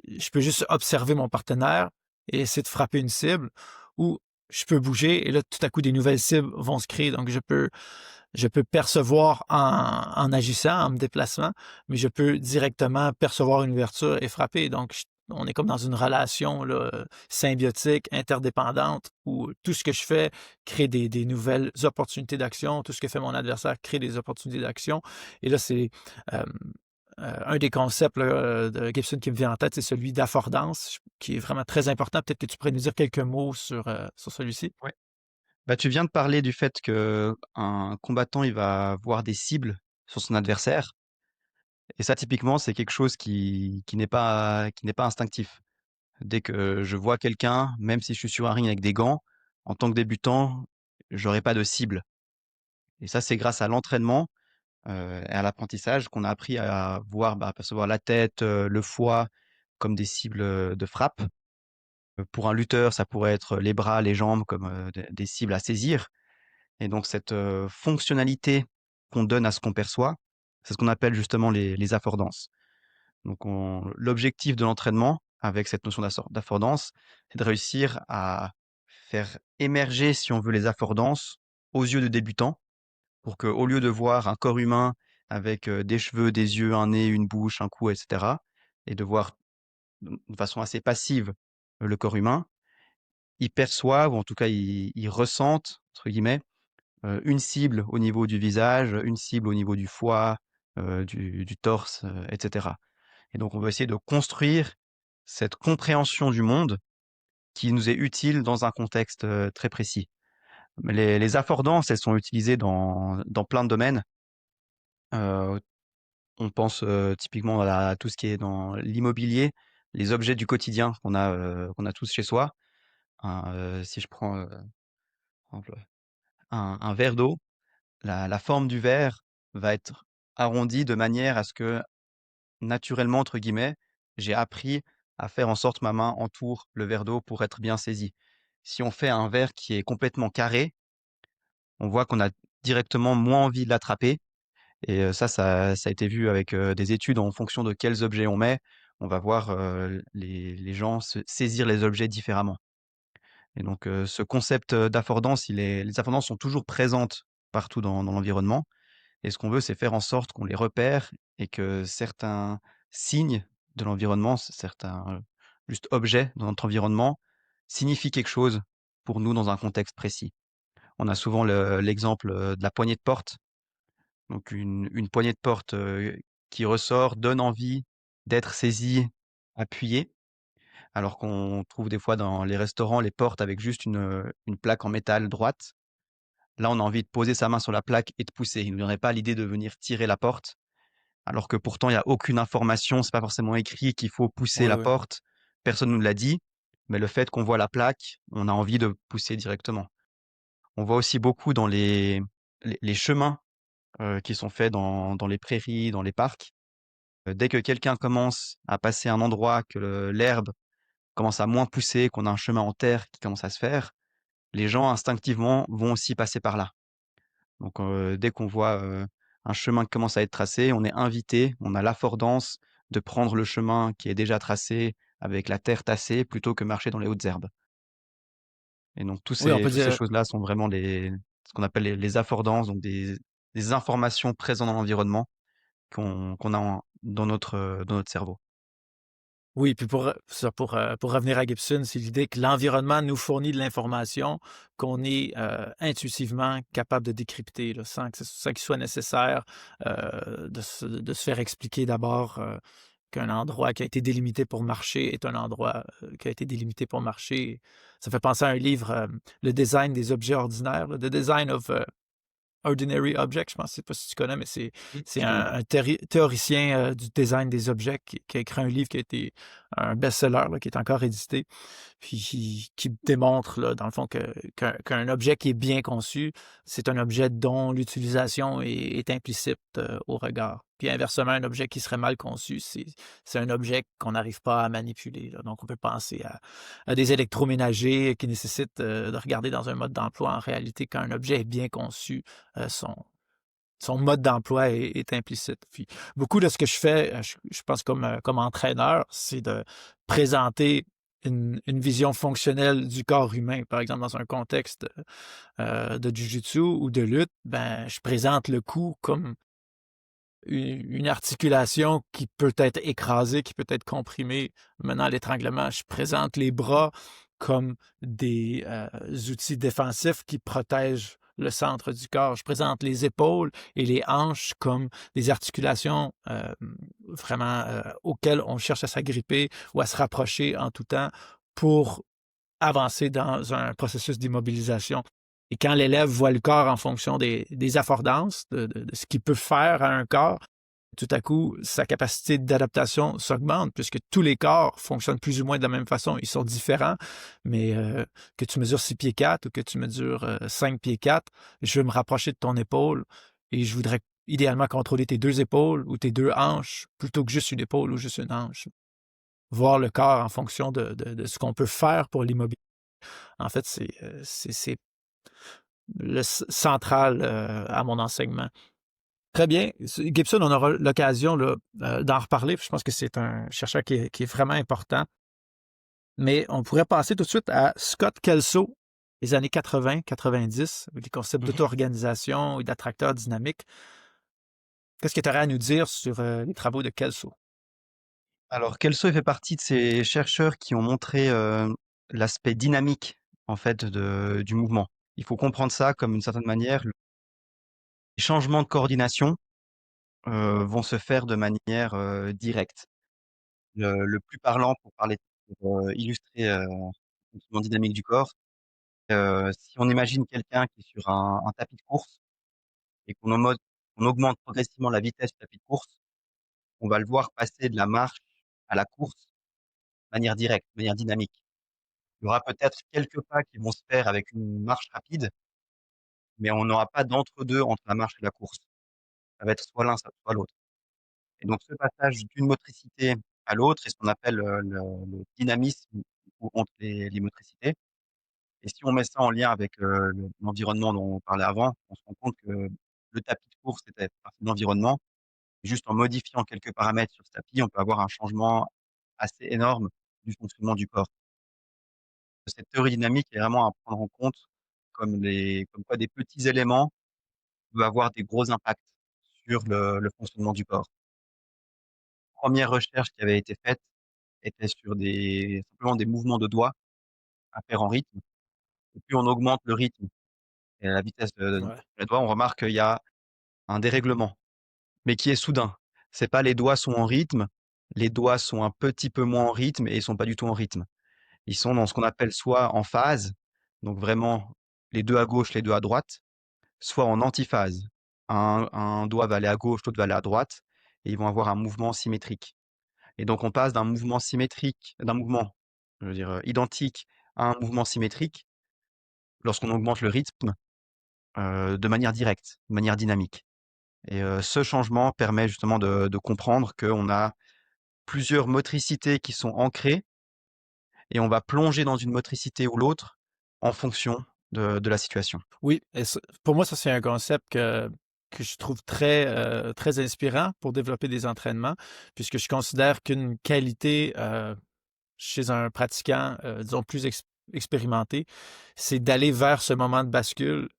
je peux juste observer mon partenaire et essayer de frapper une cible, ou je peux bouger et là, tout à coup, des nouvelles cibles vont se créer. Donc, je peux percevoir en agissant, en me déplaçant, mais je peux directement percevoir une ouverture et frapper. Donc, on est comme dans une relation là, symbiotique, interdépendante, où tout ce que je fais crée des nouvelles opportunités d'action, tout ce que fait mon adversaire crée des opportunités d'action. Et là, c'est euh, un des concepts là, de Gibson qui me vient en tête, c'est celui d'affordance, qui est vraiment très important. Peut-être que tu pourrais nous dire quelques mots sur celui-ci. Ouais. Bah, tu viens de parler du fait qu'un combattant, il va voir des cibles sur son adversaire et ça, typiquement, c'est quelque chose qui n'est pas instinctif. Dès que je vois quelqu'un, même si je suis sur un ring avec des gants, en tant que débutant, j'aurai pas de cible et ça, c'est grâce à l'entraînement, et à l'apprentissage qu'on a appris à voir, bah, à percevoir la tête, le foie comme des cibles, de frappe. Pour un lutteur, ça pourrait être les bras, les jambes comme, des cibles à saisir et donc cette, fonctionnalité qu'on donne à ce qu'on perçoit, c'est ce qu'on appelle justement les affordances. Donc l'objectif de l'entraînement avec cette notion d'affordance, c'est de réussir à faire émerger, si on veut, les affordances aux yeux de débutants pour qu'au lieu de voir un corps humain avec des cheveux, des yeux, un nez, une bouche, un cou, etc. Et de voir de façon assez passive le corps humain, ils perçoivent, ou en tout cas ils ressentent, entre guillemets, une cible au niveau du visage, une cible au niveau du foie, du torse, etc. Et donc on va essayer de construire cette compréhension du monde qui nous est utile dans un contexte très précis. Mais les affordances, elles sont utilisées dans plein de domaines. Euh, on pense typiquement à tout ce qui est dans l'immobilier, les objets du quotidien qu'on a tous chez soi. Si je prends par exemple, un verre d'eau, la forme du verre va être arrondie de manière à ce que, naturellement, entre guillemets, j'ai appris à faire en sorte que ma main entoure le verre d'eau pour être bien saisi. Si on fait un verre qui est complètement carré, on voit qu'on a directement moins envie de l'attraper. Et ça a été vu avec des études en fonction de quels objets on met. On va voir les gens saisir les objets différemment. Et donc ce concept d'affordance, les affordances sont toujours présentes partout dans l'environnement. Et ce qu'on veut, c'est faire en sorte qu'on les repère et que certains signes de l'environnement, certains juste objets dans notre environnement, signifient quelque chose pour nous dans un contexte précis. On a souvent l'exemple de la poignée de porte. Donc une poignée de porte qui ressort donne envie d'être saisie, appuyée, alors qu'on trouve des fois dans les restaurants les portes avec juste une plaque en métal droite. Là, on a envie de poser sa main sur la plaque et de pousser. Il ne nous viendrait pas l'idée de venir tirer la porte, alors que pourtant, il n'y a aucune information, c'est pas forcément écrit qu'il faut pousser Oui, la oui. porte. Personne ne nous l'a dit, mais le fait qu'on voit la plaque, on a envie de pousser directement. On voit aussi beaucoup dans les chemins qui sont faits dans les prairies, dans les parcs. Dès que quelqu'un commence à passer un endroit, que l'herbe commence à moins pousser, qu'on a un chemin en terre qui commence à se faire, les gens instinctivement vont aussi passer par là. Donc dès qu'on voit un chemin qui commence à être tracé, on est invité, on a l'affordance de prendre le chemin qui est déjà tracé avec la terre tassée plutôt que marcher dans les hautes herbes. Et donc Oui, on peut toutes ces dire, choses-là sont vraiment ce qu'on appelle les affordances, donc des informations présentes dans l'environnement qu'on a dans notre cerveau. oui, puis pour revenir à Gibson, c'est l'idée que l'environnement nous fournit de l'information qu'on est intuitivement capable de décrypter, là, sans qu'il soit nécessaire de se faire expliquer d'abord qu'un endroit qui a été délimité pour marcher est un endroit qui a été délimité pour marcher. Ça fait penser à un livre, Le design des objets ordinaires, là, The Design of Ordinary Object, je pense, je sais pas si tu connais, mais Oui, c'est je connais. un théoricien du design des objets qui a écrit un livre qui a été un best-seller, là, qui est encore édité, puis qui démontre, là, dans le fond, qu'un objet qui est bien conçu, c'est un objet dont l'utilisation est implicite au regard. Puis inversement, un objet qui serait mal conçu, c'est un objet qu'on n'arrive pas à manipuler, là. Donc, on peut penser à des électroménagers qui nécessitent de regarder dans un mode d'emploi. En réalité, quand un objet est bien conçu, euh, son, son mode d'emploi est implicite. Puis beaucoup de ce que je fais, je pense comme entraîneur, c'est de présenter une vision fonctionnelle du corps humain. Par exemple, dans un contexte de jujitsu ou de lutte, ben, je présente le cou comme une articulation qui peut être écrasée, qui peut être comprimée menant à l'étranglement. Je présente les bras comme des outils défensifs qui protègent le centre du corps. Je présente les épaules et les hanches comme des articulations vraiment auxquelles on cherche à s'agripper ou à se rapprocher en tout temps pour avancer dans un processus d'immobilisation. Et quand l'élève voit le corps en fonction des affordances, de ce qu'il peut faire à un corps, tout à coup, sa capacité d'adaptation s'augmente puisque tous les corps fonctionnent plus ou moins de la même façon. Ils sont différents, mais que tu mesures 6 pieds 4 ou que tu mesures 5 pieds 4, je veux me rapprocher de ton épaule et je voudrais idéalement contrôler tes deux épaules ou tes deux hanches plutôt que juste une épaule ou juste une hanche. Voir le corps en fonction de ce qu'on peut faire pour l'immobiliser. En fait, c'est le central à mon enseignement. Très bien. Gibson, on aura l'occasion là, d'en reparler. Je pense que c'est un chercheur qui est vraiment important. Mais on pourrait passer tout de suite à Scott Kelso, les années 80-90, avec les concepts Mhm. d'auto-organisation et d'attracteurs dynamiques. Qu'est-ce que tu aurais à nous dire sur les travaux de Kelso? Alors Kelso, il fait partie de ces chercheurs qui ont montré, l'aspect dynamique, en fait, du mouvement. Il faut comprendre ça comme une certaine manière, les changements de coordination, vont se faire de manière, directe. Le plus parlant pour illustrer, le fonctionnement dynamique du corps, si on imagine quelqu'un qui est sur un tapis de course et qu'on augmente progressivement la vitesse du tapis de course, on va le voir passer de la marche à la course de manière directe, de manière dynamique. Il y aura peut-être quelques pas qui vont se faire avec une marche rapide, mais on n'aura pas d'entre-deux entre la marche et la course. Ça va être soit l'un, soit l'autre. Et donc ce passage d'une motricité à l'autre est ce qu'on appelle, le dynamisme ou entre les motricités. Et si on met ça en lien avec, l'environnement dont on parlait avant, on se rend compte que le tapis de course était partie de l'environnement. Juste en modifiant quelques paramètres sur ce tapis, on peut avoir un changement assez énorme du fonctionnement du corps. Cette théorie dynamique est vraiment à prendre en compte comme quoi des petits éléments peuvent avoir des gros impacts sur le fonctionnement du corps. Première recherche qui avait été faite était sur simplement des mouvements de doigts à faire en rythme. Et plus on augmente le rythme et la vitesse de Ouais. les doigts, on remarque qu'il y a un dérèglement, mais qui est soudain. C'est pas les doigts sont en rythme, les doigts sont un petit peu moins en rythme et ils sont pas du tout en rythme. Ils sont dans ce qu'on appelle soit en phase, donc vraiment les 2 à gauche, les 2 à droite, soit en antiphase. Un doigt va aller à gauche, l'autre va aller à droite et ils vont avoir un mouvement symétrique. Et donc on passe d'un mouvement, je veux dire, identique à un mouvement symétrique lorsqu'on augmente le rythme, de manière directe, de manière dynamique. Et ce changement permet justement de comprendre qu'on a plusieurs motricités qui sont ancrées et on va plonger dans une motricité ou l'autre en fonction de la situation. Oui, et pour moi, ça, c'est un concept que je trouve très inspirant pour développer des entraînements, puisque je considère qu'une qualité chez un pratiquant, disons, expérimenté, c'est d'aller vers ce moment de bascule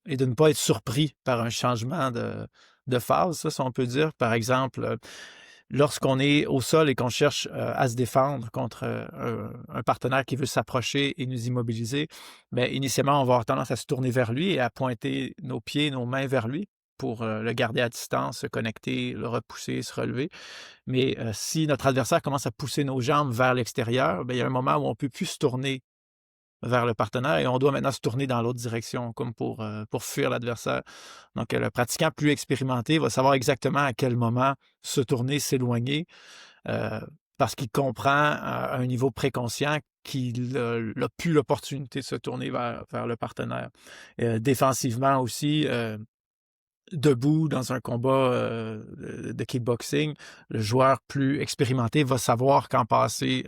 et de ne pas être surpris par un changement de phase, ça, si on peut dire. Par exemple, lorsqu'on est au sol et qu'on cherche à se défendre contre un partenaire qui veut s'approcher et nous immobiliser, bien, initialement, on va avoir tendance à se tourner vers lui et à pointer nos pieds, nos mains vers lui pour le garder à distance, se connecter, le repousser, se relever. Mais si notre adversaire commence à pousser nos jambes vers l'extérieur, bien, il y a un moment où on ne peut plus se tourner vers le partenaire et on doit maintenant se tourner dans l'autre direction, comme pour fuir l'adversaire. Donc, le pratiquant plus expérimenté va savoir exactement à quel moment se tourner, s'éloigner, euh, parce qu'il comprend à un niveau préconscient qu'il n'a plus l'opportunité de se tourner vers le partenaire. Défensivement aussi, debout dans un combat de kickboxing, le joueur plus expérimenté va savoir quand passer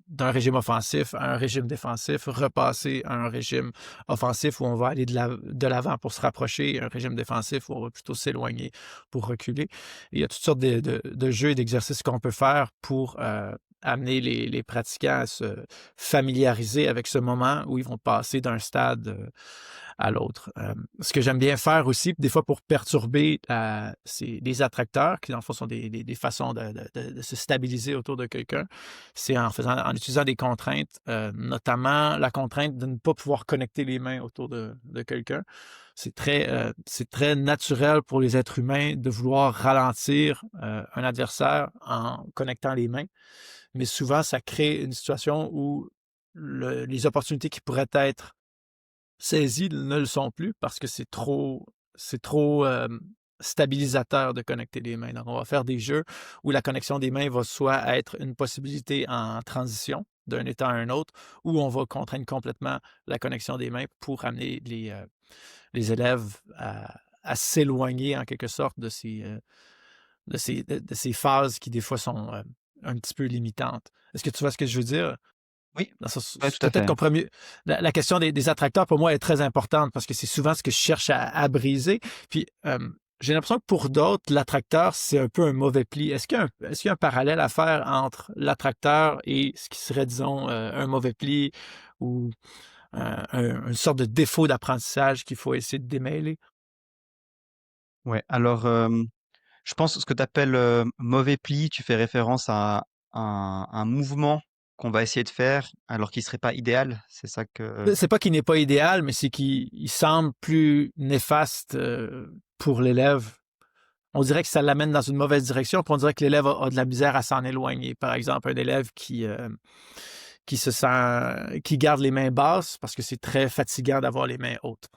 d'un régime offensif à un régime défensif, repasser à un régime offensif où on va aller de l'avant pour se rapprocher, et un régime défensif où on va plutôt s'éloigner pour reculer. Et il y a toutes sortes de jeux et d'exercices qu'on peut faire pour amener les pratiquants à se familiariser avec ce moment où ils vont passer d'un stade à l'autre. Ce que j'aime bien faire aussi, des fois pour perturber, c'est des attracteurs qui, dans le fond, sont des façons de se stabiliser autour de quelqu'un. C'est en utilisant des contraintes, notamment la contrainte de ne pas pouvoir connecter les mains autour de quelqu'un. C'est très naturel pour les êtres humains de vouloir ralentir un adversaire en connectant les mains, mais souvent, ça crée une situation où les opportunités qui pourraient être saisies ne le sont plus parce que c'est trop stabilisateur de connecter les mains. Donc, on va faire des jeux où la connexion des mains va soit être une possibilité en transition d'un état à un autre, ou on va contraindre complètement la connexion des mains pour amener les élèves à s'éloigner en quelque sorte de ces phases qui des fois sont un petit peu limitantes. Est-ce que tu vois ce que je veux dire? Oui, Dans ce ouais, tout à peut-être fait. qu'on pourrait mieux la question des attracteurs, pour moi, est très importante parce que c'est souvent ce que je cherche à briser. Puis, j'ai l'impression que pour d'autres, l'attracteur, c'est un peu un mauvais pli. Est-ce qu'il y a un parallèle à faire entre l'attracteur et ce qui serait, disons, un mauvais pli ou une sorte de défaut d'apprentissage qu'il faut essayer de démêler? Ouais, alors, Je pense ce que tu appelles mauvais pli, tu fais référence à un mouvement qu'on va essayer de faire alors qu'il serait pas idéal. C'est ça que. C'est pas qu'il n'est pas idéal, mais c'est qu'il semble plus néfaste pour l'élève. On dirait que ça l'amène dans une mauvaise direction, puis on dirait que l'élève a de la misère à s'en éloigner. Par exemple, un élève qui se sent, qui garde les mains basses parce que c'est très fatigant d'avoir les mains hautes.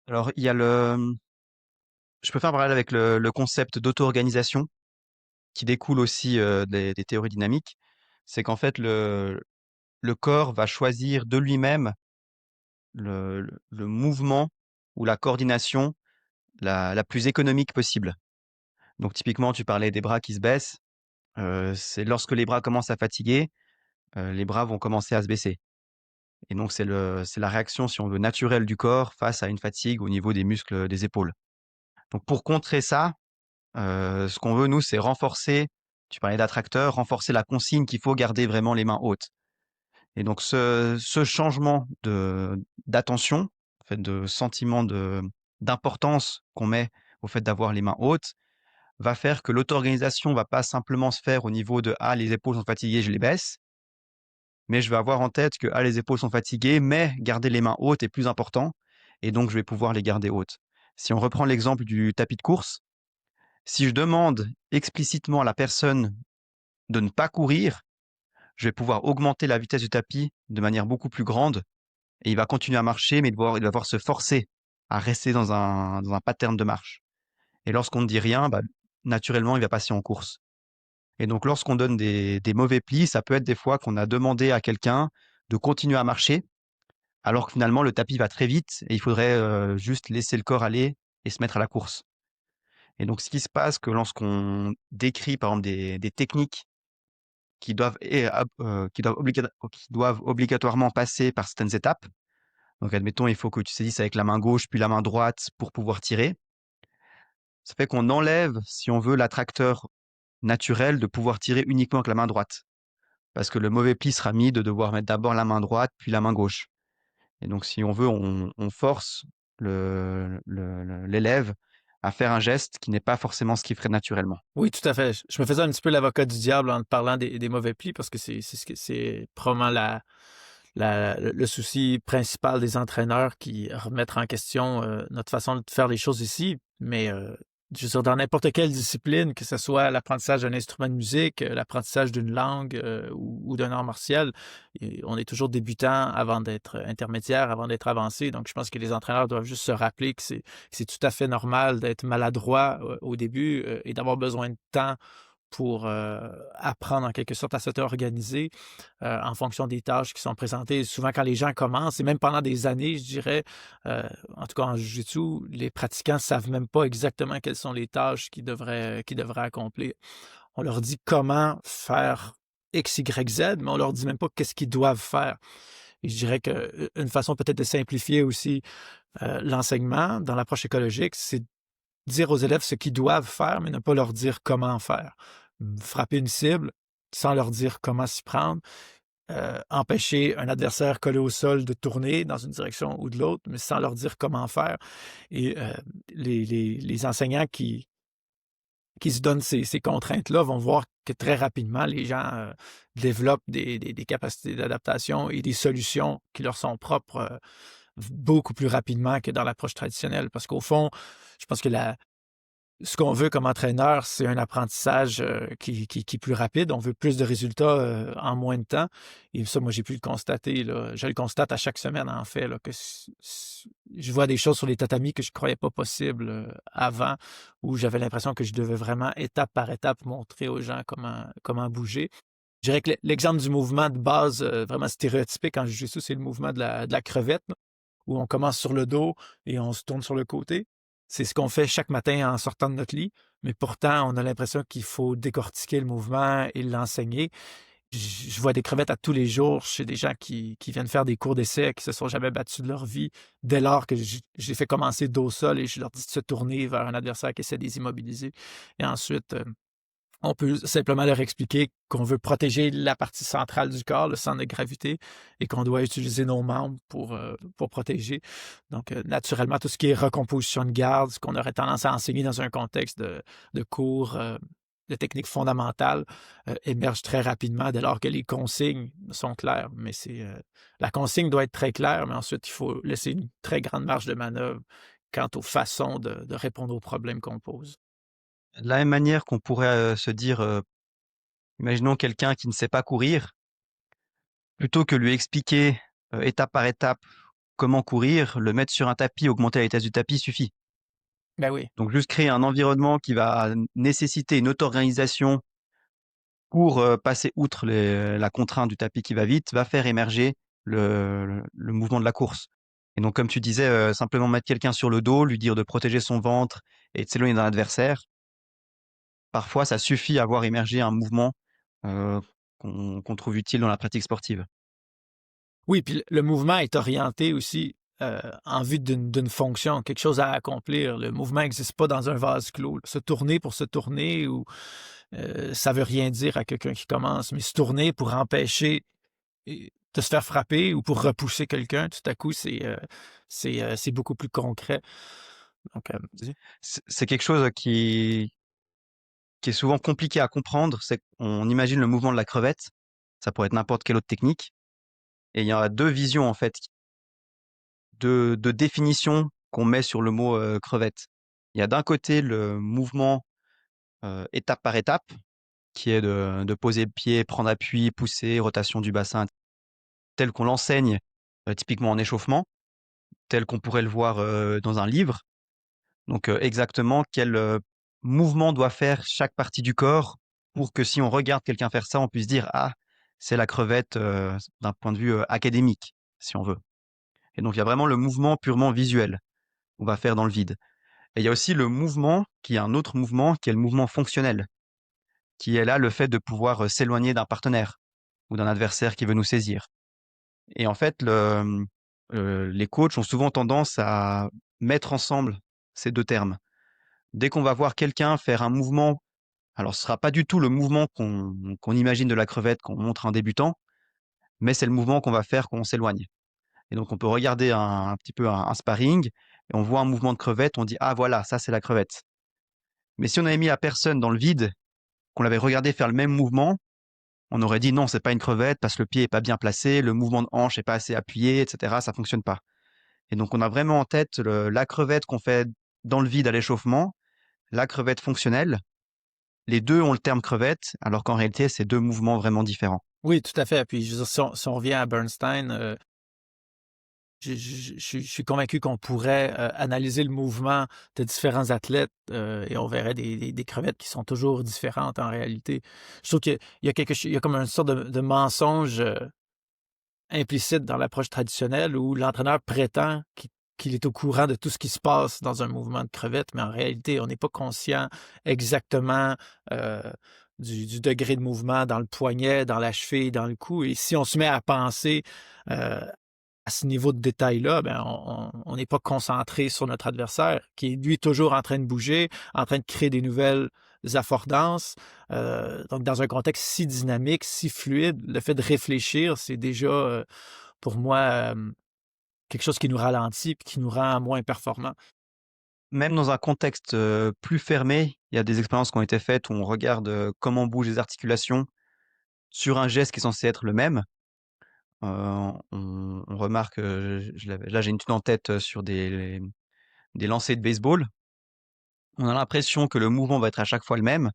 Alors, il y a je peux faire un parallèle avec le concept d'auto-organisation qui découle aussi des théories dynamiques. C'est qu'en fait, le corps va choisir de lui-même le mouvement ou la coordination la plus économique possible. Donc, typiquement, tu parlais des bras qui se baissent. C'est lorsque les bras commencent à fatiguer, les bras vont commencer à se baisser. Et donc, c'est la réaction, si on veut, naturelle du corps face à une fatigue au niveau des muscles des épaules. Donc, pour contrer ça, ce qu'on veut, nous, c'est renforcer, tu parlais d'attracteur, renforcer la consigne qu'il faut garder vraiment les mains hautes. Et donc, ce changement d'attention, en fait, de sentiment d'importance qu'on met au fait d'avoir les mains hautes, va faire que l'auto-organisation va pas simplement se faire au niveau de ah, les épaules sont fatiguées, je les baisse, mais je vais avoir en tête que ah, les épaules sont fatiguées, mais garder les mains hautes est plus important, et donc je vais pouvoir les garder hautes. Si on reprend l'exemple du tapis de course, si je demande explicitement à la personne de ne pas courir, je vais pouvoir augmenter la vitesse du tapis de manière beaucoup plus grande et il va continuer à marcher, mais il va devoir se forcer à rester dans un pattern de marche. Et lorsqu'on ne dit rien, bah, naturellement, il va passer en course. Et donc, lorsqu'on donne des mauvais plis, ça peut être des fois qu'on a demandé à quelqu'un de continuer à marcher, alors que finalement, le tapis va très vite et il faudrait juste laisser le corps aller et se mettre à la course. Et donc, ce qui se passe, que lorsqu'on décrit, par exemple, des techniques qui doivent, qui doivent obligatoirement passer par certaines étapes. Donc, admettons, il faut que tu saisisses avec la main gauche puis la main droite pour pouvoir tirer. Ça fait qu'on enlève, si on veut, l'attracteur naturel de pouvoir tirer uniquement avec la main droite. Parce que le mauvais pli sera mis de devoir mettre d'abord la main droite puis la main gauche. Et donc, si on veut, on force l'élève à faire un geste qui n'est pas forcément ce qu'il ferait naturellement. Oui, tout à fait. Je me faisais un petit peu l'avocat du diable en te parlant des mauvais plis parce que c'est probablement le souci principal des entraîneurs qui remettent en question notre façon de faire les choses ici. Mais je veux dire, dans n'importe quelle discipline, que ce soit l'apprentissage d'un instrument de musique, l'apprentissage d'une langue ou d'un art martial, on est toujours débutant avant d'être intermédiaire, avant d'être avancé. Donc, je pense que les entraîneurs doivent juste se rappeler que c'est tout à fait normal d'être maladroit au début et d'avoir besoin de temps pour apprendre en quelque sorte à s'auto-organiser en fonction des tâches qui sont présentées. Souvent, quand les gens commencent, et même pendant des années, je dirais, en tout cas en Jiu-Jitsu, les pratiquants ne savent même pas exactement quelles sont les tâches qu'ils devraient accomplir. On leur dit comment faire X, Y, Z, mais on leur dit même pas qu'est-ce qu'ils doivent faire. Et je dirais qu'une façon peut-être de simplifier aussi l'enseignement dans l'approche écologique, c'est dire aux élèves ce qu'ils doivent faire, mais ne pas leur dire comment faire. Frapper une cible sans leur dire comment s'y prendre, empêcher un adversaire collé au sol de tourner dans une direction ou de l'autre, mais sans leur dire comment faire. Et les enseignants qui se donnent ces contraintes-là vont voir que très rapidement, les gens développent des capacités d'adaptation et des solutions qui leur sont propres beaucoup plus rapidement que dans l'approche traditionnelle. Parce qu'au fond, je pense que ce qu'on veut comme entraîneur, c'est un apprentissage qui est plus rapide. On veut plus de résultats en moins de temps. Et ça, moi, j'ai pu le constater. Là. Je le constate à chaque semaine, en fait, là, que je vois des choses sur les tatamis que je ne croyais pas possibles avant, où j'avais l'impression que je devais vraiment, étape par étape, montrer aux gens comment bouger. Je dirais que l'exemple du mouvement de base vraiment stéréotypique en jiu-jitsu, c'est le mouvement de la crevette, là, où on commence sur le dos et on se tourne sur le côté. C'est ce qu'on fait chaque matin en sortant de notre lit, mais pourtant, on a l'impression qu'il faut décortiquer le mouvement et l'enseigner. Je vois des crevettes à tous les jours chez des gens qui viennent faire des cours d'essai, qui se sont jamais battus de leur vie, dès lors que j'ai fait commencer dos au sol et je leur dis de se tourner vers un adversaire qui essaie de les immobiliser. Et ensuite, On peut simplement leur expliquer qu'on veut protéger la partie centrale du corps, le centre de gravité, et qu'on doit utiliser nos membres pour protéger. Donc, naturellement, tout ce qui est recomposition de garde, ce qu'on aurait tendance à enseigner dans un contexte de cours de techniques fondamentales, émerge très rapidement dès lors que les consignes sont claires. Mais la consigne doit être très claire, mais ensuite, il faut laisser une très grande marge de manœuvre quant aux façons de répondre aux problèmes qu'on pose. De la même manière qu'on pourrait se dire, imaginons quelqu'un qui ne sait pas courir, plutôt que lui expliquer étape par étape comment courir, le mettre sur un tapis, augmenter la vitesse du tapis suffit. Ben oui. Donc juste créer un environnement qui va nécessiter une auto-organisation pour passer outre la contrainte du tapis qui va vite, va faire émerger le mouvement de la course. Et donc comme tu disais, simplement mettre quelqu'un sur le dos, lui dire de protéger son ventre et de s'éloigner d'un adversaire, parfois ça suffit à voir émerger un mouvement qu'on trouve utile dans la pratique sportive. Oui, puis le mouvement est orienté aussi en vue d'une fonction, quelque chose à accomplir. Le mouvement n'existe pas dans un vase clos. Se tourner pour se tourner, ou ça veut rien dire à quelqu'un qui commence, mais se tourner pour empêcher de se faire frapper ou pour repousser quelqu'un, tout à coup, c'est beaucoup plus concret. Donc, vas-y. C'est quelque chose qui est souvent compliqué à comprendre, c'est qu'on imagine le mouvement de la crevette, ça pourrait être n'importe quelle autre technique, et il y a deux visions en fait, de définition qu'on met sur le mot crevette. Il y a d'un côté le mouvement étape par étape, qui est de poser le pied, prendre appui, pousser, rotation du bassin, tel qu'on l'enseigne typiquement en échauffement, tel qu'on pourrait le voir dans un livre. Donc exactement quel mouvement doit faire chaque partie du corps pour que si on regarde quelqu'un faire ça, on puisse dire ah c'est la crevette d'un point de vue académique, si on veut. Et donc il y a vraiment le mouvement purement visuel qu'on va faire dans le vide. Et il y a aussi le mouvement qui est un autre mouvement qui est le mouvement fonctionnel, qui est là le fait de pouvoir s'éloigner d'un partenaire ou d'un adversaire qui veut nous saisir. Et en fait, les coachs ont souvent tendance à mettre ensemble ces deux termes. Dès qu'on va voir quelqu'un faire un mouvement, alors ce sera pas du tout le mouvement qu'on imagine de la crevette qu'on montre à un débutant, mais c'est le mouvement qu'on va faire quand on s'éloigne. Et donc on peut regarder un petit peu un sparring, et on voit un mouvement de crevette, on dit ah voilà, ça c'est la crevette. Mais si on avait mis la personne dans le vide, qu'on l'avait regardé faire le même mouvement, on aurait dit non, c'est pas une crevette parce que le pied est pas bien placé, le mouvement de hanche est pas assez appuyé, etc. Ça fonctionne pas. Et donc on a vraiment en tête la crevette qu'on fait dans le vide à l'échauffement, la crevette fonctionnelle. Les deux ont le terme crevette, alors qu'en réalité, c'est deux mouvements vraiment différents. Oui, tout à fait. Puis, je veux dire, si on revient à Bernstein, je suis convaincu qu'on pourrait analyser le mouvement de différents athlètes et on verrait des crevettes qui sont toujours différentes en réalité. Je trouve qu'il y a quelque chose, il y a comme une sorte de mensonge implicite dans l'approche traditionnelle où l'entraîneur prétend qu'il est au courant de tout ce qui se passe dans un mouvement de crevette, mais en réalité, on n'est pas conscient exactement euh, du degré de mouvement dans le poignet, dans la cheville, dans le cou. Et si on se met à penser euh, à ce niveau de détail-là, ben, on n'est pas concentré sur notre adversaire, qui est lui toujours en train de bouger, en train de créer des nouvelles affordances. Donc, dans un contexte si dynamique, si fluide, le fait de réfléchir, c'est déjà, pour moi, quelque chose qui nous ralentit et qui nous rend moins performants. Même dans un contexte plus fermé, il y a des expériences qui ont été faites où on regarde comment bougent les articulations sur un geste qui est censé être le même. On remarque, là j'ai une étude en tête sur des lancers de baseball. On a l'impression que le mouvement va être à chaque fois le même,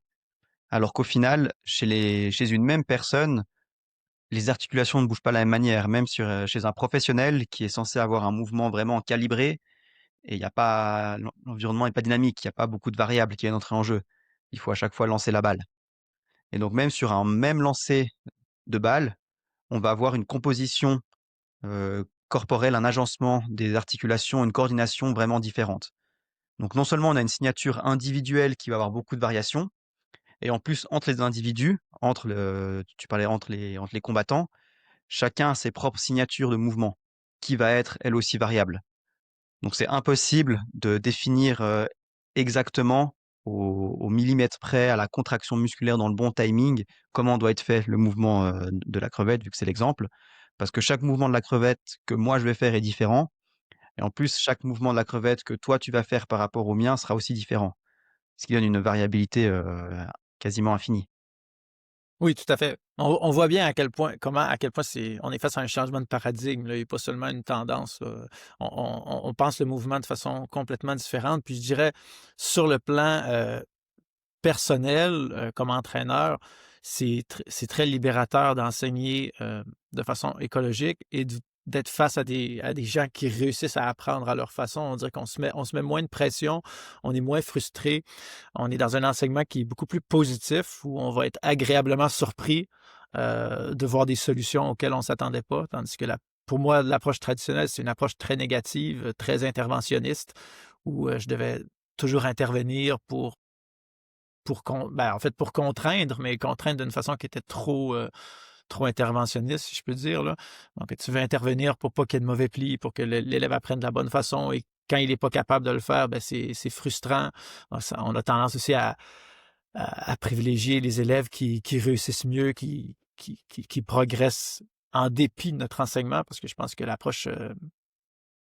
alors qu'au final, chez une même personne, les articulations ne bougent pas de la même manière. Même chez un professionnel qui est censé avoir un mouvement vraiment calibré, et il y a pas, l'environnement n'est pas dynamique, il n'y a pas beaucoup de variables qui viennent entrer en jeu. Il faut à chaque fois lancer la balle. Et donc même sur un même lancer de balle, on va avoir une composition corporelle, un agencement des articulations, une coordination vraiment différente. Donc non seulement on a une signature individuelle qui va avoir beaucoup de variations, et en plus entre les individus, tu parlais entre les combattants, chacun a ses propres signatures de mouvement, qui va être elle aussi variable. Donc c'est impossible de définir exactement au millimètre près, à la contraction musculaire dans le bon timing, comment doit être fait le mouvement de la crevette, vu que c'est l'exemple. Parce que chaque mouvement de la crevette que moi je vais faire est différent. Et en plus, chaque mouvement de la crevette que toi tu vas faire par rapport au mien sera aussi différent. Ce qui donne une variabilité quasiment infinie. Oui, tout à fait. On voit bien à quel point on est face à un changement de paradigme, là, et pas seulement une tendance, là. On pense le mouvement de façon complètement différente. Puis je dirais, sur le plan personnel, comme entraîneur, c'est très libérateur d'enseigner de façon écologique et d'être face à des gens qui réussissent à apprendre à leur façon. On dirait on se met moins de pression, on est moins frustré, on est dans un enseignement qui est beaucoup plus positif, où on va être agréablement surpris de voir des solutions auxquelles on ne s'attendait pas, tandis que pour moi, l'approche traditionnelle, c'est une approche très négative, très interventionniste, où je devais toujours intervenir en fait, pour contraindre, mais contraindre d'une façon qui était trop interventionniste, si je peux dire, là. Donc, tu veux intervenir pour pas qu'il y ait de mauvais plis, pour que l'élève apprenne de la bonne façon, et quand il n'est pas capable de le faire, ben c'est frustrant. Donc, on a tendance aussi à privilégier les élèves qui réussissent mieux, qui progressent en dépit de notre enseignement, parce que je pense que l'approche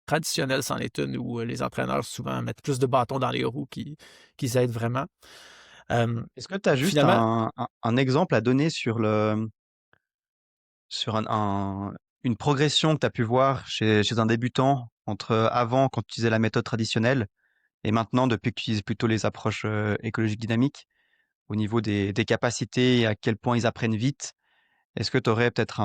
traditionnelle, c'en est une où les entraîneurs souvent mettent plus de bâtons dans les roues qu'ils aident vraiment. Est-ce que tu as juste Finalement, un exemple à donner sur sur une progression que tu as pu voir chez un débutant entre avant, quand tu utilisais la méthode traditionnelle, et maintenant, depuis que tu utilises plutôt les approches écologiques dynamiques, au niveau des capacités et à quel point ils apprennent vite? Est-ce que tu aurais peut-être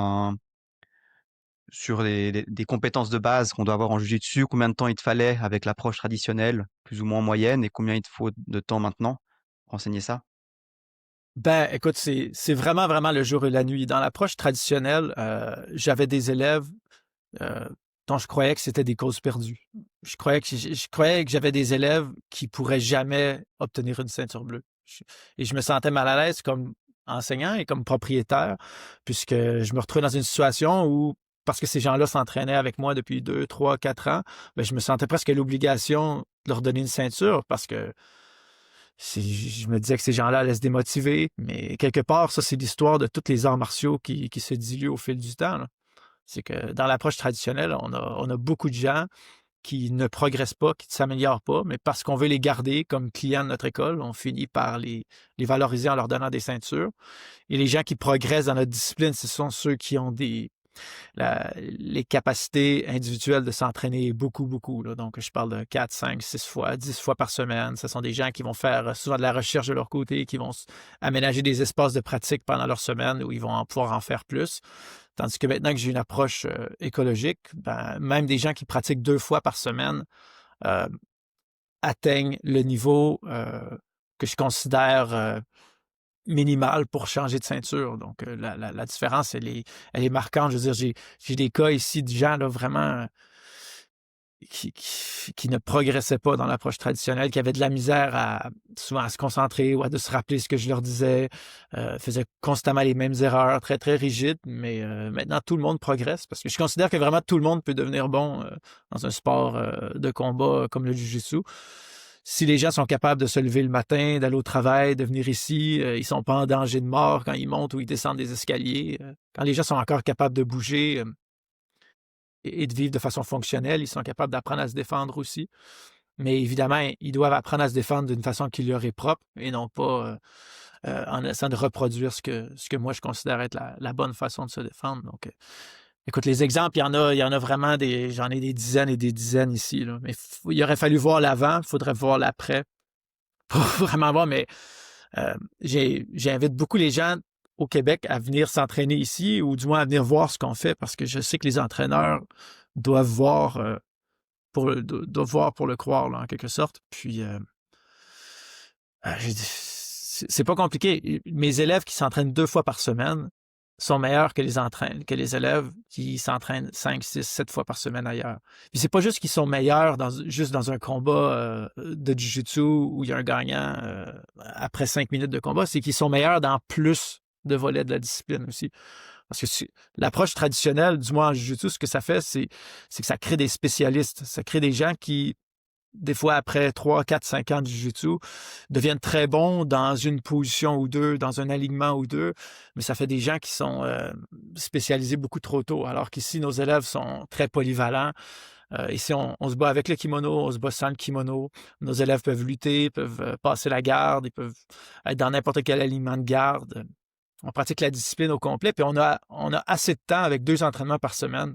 sur des compétences de base qu'on doit avoir en Jiu-Jitsu, combien de temps il te fallait avec l'approche traditionnelle, plus ou moins en moyenne, et combien il te faut de temps maintenant pour enseigner ça? ben, écoute, c'est vraiment, vraiment le jour et la nuit. Dans l'approche traditionnelle, j'avais des élèves euh, dont je croyais que c'était des causes perdues. Je croyais que j'avais des élèves qui pourraient jamais obtenir une ceinture bleue. Et je me sentais mal à l'aise comme enseignant et comme propriétaire, puisque je me retrouvais dans une situation où, parce que ces gens-là s'entraînaient avec moi depuis 2, 3, 4 ans, ben, je me sentais presque l'obligation de leur donner une ceinture, parce que je me disais que ces gens-là allaient se démotiver, mais quelque part, ça, c'est l'histoire de tous les arts martiaux qui se diluent au fil du temps, là. C'est que dans l'approche traditionnelle, on a beaucoup de gens qui ne progressent pas, qui ne s'améliorent pas, mais parce qu'on veut les garder comme clients de notre école, on finit par les valoriser en leur donnant des ceintures. Et les gens qui progressent dans notre discipline, ce sont ceux qui ont les capacités individuelles de s'entraîner beaucoup, beaucoup, là. Donc, je parle de 4, 5, 6 fois, 10 fois par semaine. Ce sont des gens qui vont faire souvent de la recherche de leur côté, qui vont aménager des espaces de pratique pendant leur semaine où ils vont pouvoir en faire plus. Tandis que maintenant que j'ai une approche écologique, ben, même des gens qui pratiquent 2 fois par semaine euh, atteignent le niveau que je considère minimal pour changer de ceinture. Donc, la différence, elle est marquante. Je veux dire, j'ai des cas ici de gens là, vraiment qui ne progressaient pas dans l'approche traditionnelle, qui avaient de la misère souvent à se concentrer ou à de se rappeler ce que je leur disais, faisaient constamment les mêmes erreurs, très, très rigides, mais maintenant, tout le monde progresse, parce que je considère que vraiment tout le monde peut devenir bon dans un sport de combat comme le Jiu-Jitsu. Si les gens sont capables de se lever le matin, d'aller au travail, de venir ici, ils sont pas en danger de mort quand ils montent ou ils descendent des escaliers. Quand les gens sont encore capables de bouger et de vivre de façon fonctionnelle, ils sont capables d'apprendre à se défendre aussi. Mais évidemment, ils doivent apprendre à se défendre d'une façon qui leur est propre et non pas en essayant de reproduire ce que moi je considère être la bonne façon de se défendre. Donc, écoute, les exemples, il y en a vraiment j'en ai des dizaines et des dizaines ici, là. Mais il aurait fallu voir l'avant, il faudrait voir l'après pour vraiment voir. Mais j'invite beaucoup les gens au Québec à venir s'entraîner ici, ou du moins à venir voir ce qu'on fait, parce que je sais que les entraîneurs doivent voir doivent voir pour le croire, là, en quelque sorte. Puis, c'est pas compliqué. Mes élèves qui s'entraînent 2 fois par semaine sont meilleurs que les élèves qui s'entraînent 5, 6, 7 fois par semaine ailleurs. Puis c'est pas juste qu'ils sont meilleurs juste dans un combat de jiu-jitsu où il y a un gagnant après 5 minutes de combat, c'est qu'ils sont meilleurs dans plus de volets de la discipline aussi. Parce que l'approche traditionnelle, du moins en jiu-jitsu, ce que ça fait, c'est que ça crée des spécialistes. Ça crée des gens qui des fois après 3, 4, 5 ans de jiu-jitsu, deviennent très bons dans une position ou deux, dans un alignement ou deux, mais ça fait des gens qui sont spécialisés beaucoup trop tôt, alors qu'ici, nos élèves sont très polyvalents. Ici, on se bat avec le kimono, on se bat sans le kimono. Nos élèves peuvent lutter, peuvent passer la garde, ils peuvent être dans n'importe quel alignement de garde. On pratique la discipline au complet, puis on a assez de temps avec 2 entraînements par semaine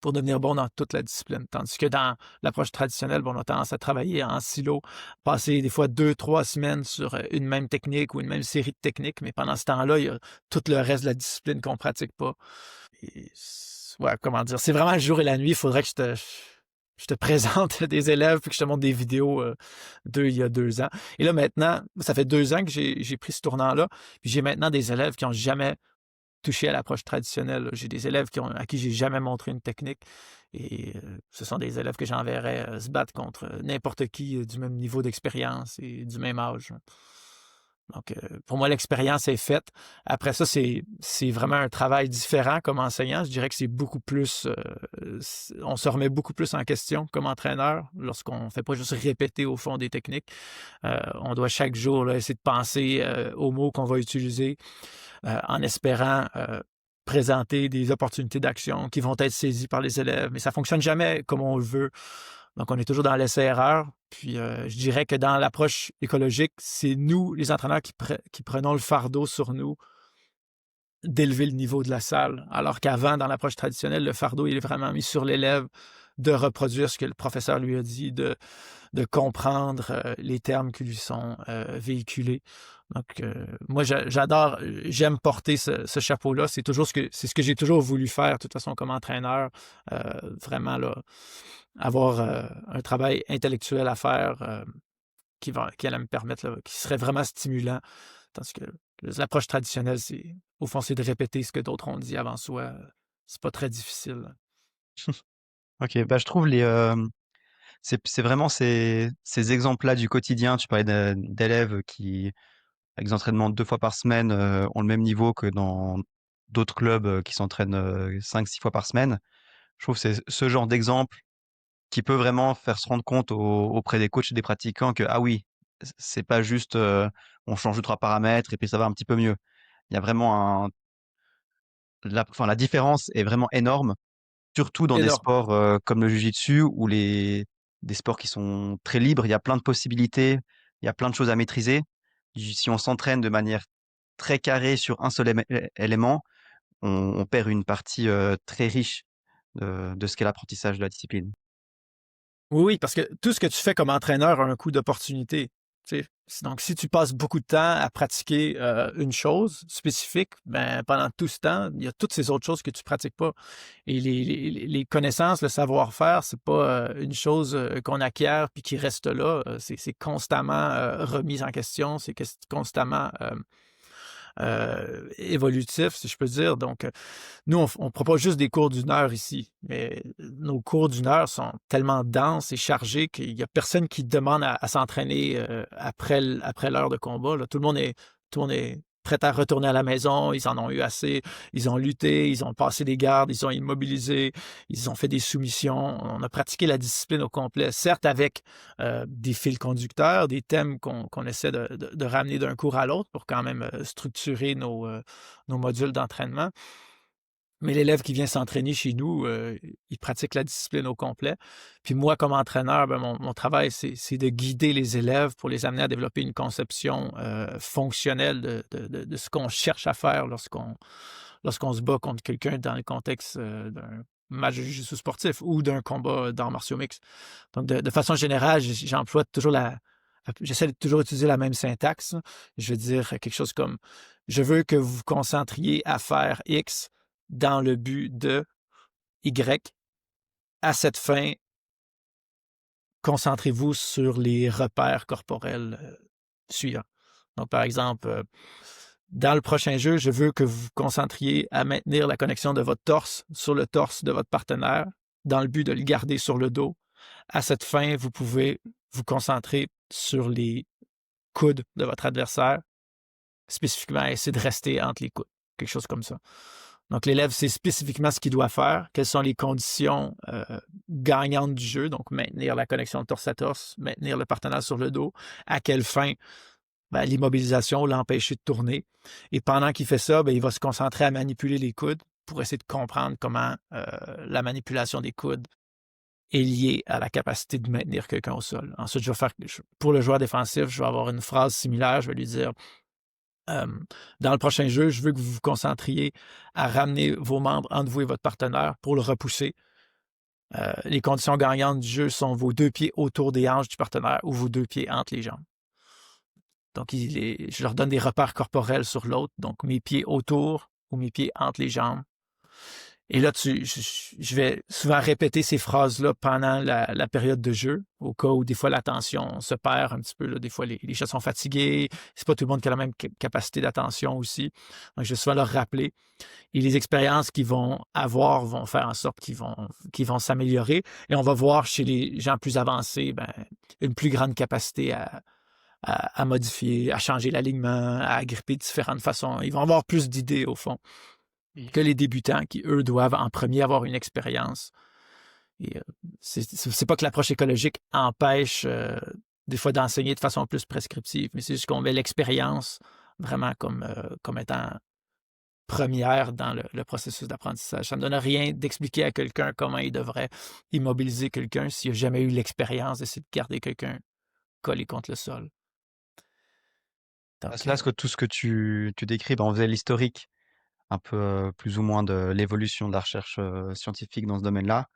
pour devenir bon dans toute la discipline. Tandis que dans l'approche traditionnelle, bon, on a tendance à travailler en silo, passer des fois 2, 3 semaines sur une même technique ou une même série de techniques, mais pendant ce temps-là, il y a tout le reste de la discipline qu'on ne pratique pas. Et, ouais, comment dire, c'est vraiment le jour et la nuit. Il faudrait que je te présente des élèves puis que je te montre des vidéos il y a 2 ans. Et là, maintenant, ça fait 2 ans que j'ai pris ce tournant-là. Puis j'ai maintenant des élèves qui n'ont jamais touché à l'approche traditionnelle. J'ai des élèves à qui j'ai jamais montré une technique. Et ce sont des élèves que j'enverrais se battre contre n'importe qui du même niveau d'expérience et du même âge. Donc, pour moi, l'expérience est faite. Après ça, c'est vraiment un travail différent comme enseignant. Je dirais que c'est beaucoup plus... on se remet beaucoup plus en question comme entraîneur lorsqu'on ne fait pas juste répéter au fond des techniques. On doit chaque jour là, essayer de penser aux mots qu'on va utiliser en espérant présenter des opportunités d'action qui vont être saisies par les élèves. Mais ça ne fonctionne jamais comme on le veut. Donc, on est toujours dans l'essai-erreur. Puis, je dirais que dans l'approche écologique, c'est nous, les entraîneurs, qui prenons le fardeau sur nous d'élever le niveau de la salle. Alors qu'avant, dans l'approche traditionnelle, le fardeau, il est vraiment mis sur l'élève de reproduire ce que le professeur lui a dit, de comprendre les termes qui lui sont véhiculés. Donc, moi, j'adore, j'aime porter ce chapeau-là. C'est ce que j'ai toujours voulu faire, de toute façon, comme entraîneur. Vraiment, là, avoir un travail intellectuel à faire qui allait me permettre, là, qui serait vraiment stimulant. Tandis que l'approche traditionnelle, au fond, c'est de répéter ce que d'autres ont dit avant soi. C'est pas très difficile. Ok, bah, je trouve c'est vraiment ces exemples-là du quotidien. Tu parlais d'élèves qui, avec des entraînements 2 fois par semaine, ont le même niveau que dans d'autres clubs qui s'entraînent 5, 6 fois par semaine. Je trouve que c'est ce genre d'exemple qui peut vraiment faire se rendre compte auprès des coachs et des pratiquants que, ah oui, c'est pas juste on change 2, 3 paramètres et puis ça va un petit peu mieux. Il y a vraiment enfin, la différence est vraiment énorme, surtout dans des Énorme. sports comme le jiu-jitsu ou des sports qui sont très libres. Il y a plein de possibilités, il y a plein de choses à maîtriser. Si on s'entraîne de manière très carrée sur un seul élément, on perd une partie très riche de ce qu'est l'apprentissage de la discipline. Oui, oui, parce que tout ce que tu fais comme entraîneur a un coût d'opportunité. Tu sais. Donc, si tu passes beaucoup de temps à pratiquer une chose spécifique, ben, pendant tout ce temps, il y a toutes ces autres choses que tu pratiques pas. Et les connaissances, le savoir-faire, c'est pas une chose qu'on acquiert puis qui reste là. C'est constamment remis en question, c'est constamment évolutif, si je peux dire. Donc, nous, on propose juste des cours d'1 heure ici, mais nos cours d'1 heure sont tellement denses et chargés qu'il n'y a personne qui demande à s'entraîner après l'heure de combat. Là. Tout le monde est prêt à retourner à la maison, ils en ont eu assez, ils ont lutté, ils ont passé des gardes, ils ont immobilisé, ils ont fait des soumissions. On a pratiqué la discipline au complet, certes avec des fils conducteurs, des thèmes qu'on essaie de ramener d'un cours à l'autre pour quand même structurer nos modules d'entraînement. Mais l'élève qui vient s'entraîner chez nous, il pratique la discipline au complet. Puis moi, comme entraîneur, ben, mon travail, c'est de guider les élèves pour les amener à développer une conception fonctionnelle de ce qu'on cherche à faire lorsqu'on se bat contre quelqu'un dans le contexte d'un match de jiu-jitsu sportif ou d'un combat d'arts martiaux mixtes. Donc, de façon générale, j'emploie toujours j'essaie de toujours utiliser la même syntaxe. Je veux dire quelque chose comme je veux que vous vous concentriez à faire X dans le but de Y. À cette fin, concentrez-vous sur les repères corporels suivants. Donc, par exemple, dans le prochain jeu, je veux que vous vous concentriez à maintenir la connexion de votre torse sur le torse de votre partenaire dans le but de le garder sur le dos. À cette fin, vous pouvez vous concentrer sur les coudes de votre adversaire, spécifiquement essayer de rester entre les coudes, quelque chose comme ça. Donc, l'élève sait spécifiquement ce qu'il doit faire, quelles sont les conditions gagnantes du jeu, donc maintenir la connexion torse à torse, maintenir le partenaire sur le dos, à quelle fin ben, l'immobilisation, l'empêcher de tourner. Et pendant qu'il fait ça, ben, il va se concentrer à manipuler les coudes pour essayer de comprendre comment la manipulation des coudes est liée à la capacité de maintenir quelqu'un au sol. Ensuite, je vais faire, pour le joueur défensif, je vais avoir une phrase similaire, je vais lui dire euh, dans le prochain jeu, je veux que vous vous concentriez à ramener vos membres entre vous et votre partenaire pour le repousser. Les conditions gagnantes du jeu sont vos deux pieds autour des hanches du partenaire ou vos deux pieds entre les jambes. Donc, je leur donne des repères corporels sur l'autre. Donc, mes pieds autour ou mes pieds entre les jambes. Et là, je vais souvent répéter ces phrases-là pendant la période de jeu, au cas où des fois l'attention se perd un petit peu. Là. Des fois, les chats sont fatigués. C'est pas tout le monde qui a la même capacité d'attention aussi. Donc, je vais souvent leur rappeler. Et les expériences qu'ils vont avoir vont faire en sorte qu'ils vont s'améliorer. Et on va voir chez les gens plus avancés ben, une plus grande capacité à modifier, à changer l'alignement, à agripper de différentes façons. Ils vont avoir plus d'idées, au fond, que les débutants qui, eux, doivent en premier avoir une expérience. Et c'est pas que l'approche écologique empêche des fois d'enseigner de façon plus prescriptive, mais c'est juste qu'on met l'expérience vraiment comme étant première dans le processus d'apprentissage. Ça ne donne rien d'expliquer à quelqu'un comment il devrait immobiliser quelqu'un s'il n'a jamais eu l'expérience d'essayer de garder quelqu'un collé contre le sol. Parce Donc, que là, tout ce que tu décris, ben, on faisait l'historique un peu plus ou moins de l'évolution de la recherche scientifique dans ce domaine-là.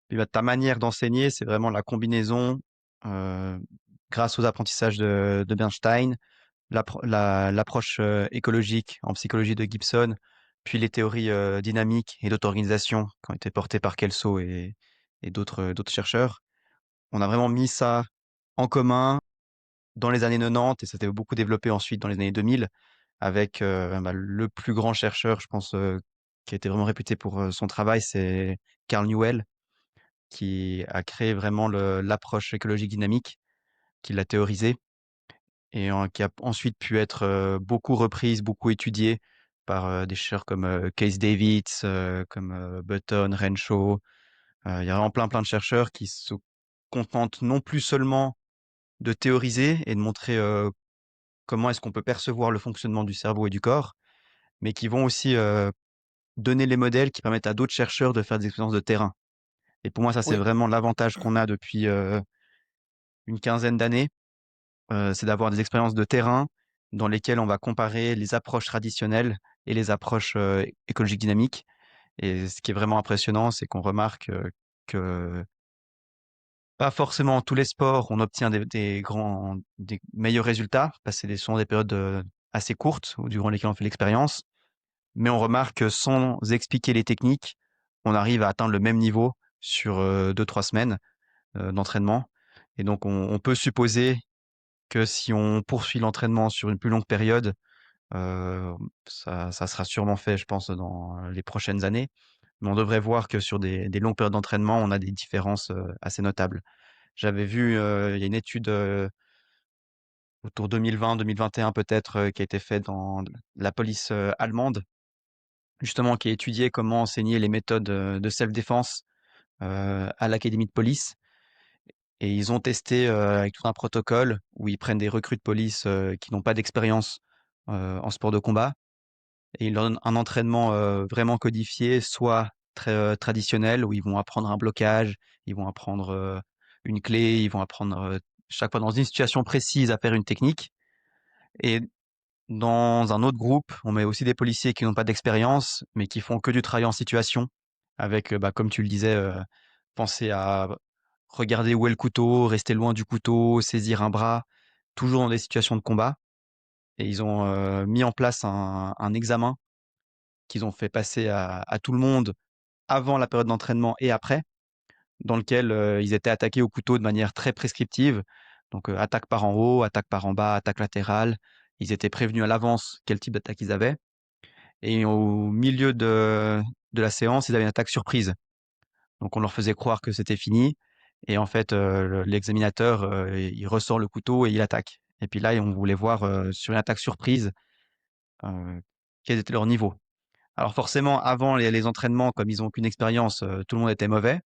Puis bah, ta manière d'enseigner, c'est vraiment la combinaison, euh, grâce aux apprentissages de Bernstein, l'approche écologique en psychologie de Gibson, puis les théories dynamiques et d'auto-organisation qui ont été portées par Kelso et d'autres chercheurs. On a vraiment mis ça en commun dans les années 90 et ça s'est beaucoup développé ensuite dans les années 2000 avec bah, le plus grand chercheur, je pense, qui a été vraiment réputé pour son travail, c'est Carl Newell, qui a créé vraiment l'approche écologique dynamique, qui l'a théorisée et qui a ensuite pu être beaucoup reprise, beaucoup étudiée par des chercheurs comme Case Davids, comme Button, Renshaw. Il y a vraiment plein de chercheurs qui se contentent non plus seulement de théoriser et de montrer comment est-ce qu'on peut percevoir le fonctionnement du cerveau et du corps, mais qui vont aussi donner les modèles qui permettent à d'autres chercheurs de faire des expériences de terrain. Et pour moi, ça, c'est oui, vraiment l'avantage qu'on a depuis une quinzaine d'années, c'est d'avoir des expériences de terrain dans lesquelles on va comparer les approches traditionnelles et les approches écologiques dynamiques. Et ce qui est vraiment impressionnant, c'est qu'on remarque que pas forcément dans tous les sports, on obtient des meilleurs résultats, parce que c'est souvent des périodes assez courtes ou durant lesquelles on fait l'expérience. Mais on remarque que sans expliquer les techniques, on arrive à atteindre le même niveau sur 2-3 semaines d'entraînement. Et donc, on peut supposer que si on poursuit l'entraînement sur une plus longue période, euh, ça sera sûrement fait, je pense, dans les prochaines années. Mais on devrait voir que sur des longues périodes d'entraînement, on a des différences assez notables. J'avais vu, il y a une étude autour 2020-2021 peut-être, qui a été faite dans la police allemande, justement, qui a étudié comment enseigner les méthodes de self-défense à l'académie de police. Et ils ont testé avec tout un protocole où ils prennent des recrues de police qui n'ont pas d'expérience en sport de combat et ils leur donnent un entraînement vraiment codifié, soit très traditionnel où ils vont apprendre un blocage, ils vont apprendre une clé, ils vont apprendre chaque fois dans une situation précise à faire une technique. Et dans un autre groupe, on met aussi des policiers qui n'ont pas d'expérience, mais qui font que du travail en situation, avec, bah, comme tu le disais, penser à regarder où est le couteau, rester loin du couteau, saisir un bras, toujours dans des situations de combat. Et ils ont mis en place un examen qu'ils ont fait passer à tout le monde avant la période d'entraînement et après, dans lequel ils étaient attaqués au couteau de manière très prescriptive. Donc attaque par en haut, attaque par en bas, attaque latérale. Ils étaient prévenus à l'avance quel type d'attaque ils avaient. Et au milieu de la séance, ils avaient une attaque surprise. Donc on leur faisait croire que c'était fini. Et en fait, l'examinateur, il ressort le couteau et il attaque. Et puis là, on voulait voir sur une attaque surprise, euh, quel était leur niveau. Alors forcément, avant les entraînements, comme ils ont aucune expérience, tout le monde était mauvais.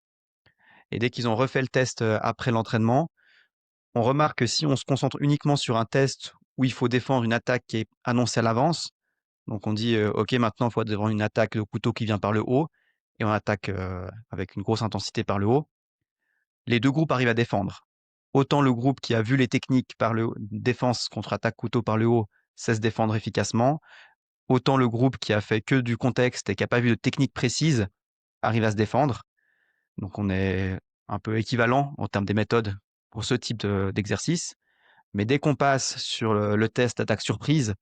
Et dès qu'ils ont refait le test après l'entraînement, on remarque que si on se concentre uniquement sur un test où il faut défendre une attaque qui est annoncée à l'avance, donc on dit OK, maintenant il faut défendre une attaque au couteau qui vient par le haut, et on attaque avec une grosse intensité par le haut. Les deux groupes arrivent à défendre. Autant le groupe qui a vu les techniques par le haut, défense contre attaque couteau par le haut, sait se défendre efficacement. Autant le groupe qui a fait que du contexte et qui n'a pas vu de technique précise arrive à se défendre. Donc on est un peu équivalent en termes des méthodes pour ce type d'exercice. Mais dès qu'on passe sur le test attaque surprise,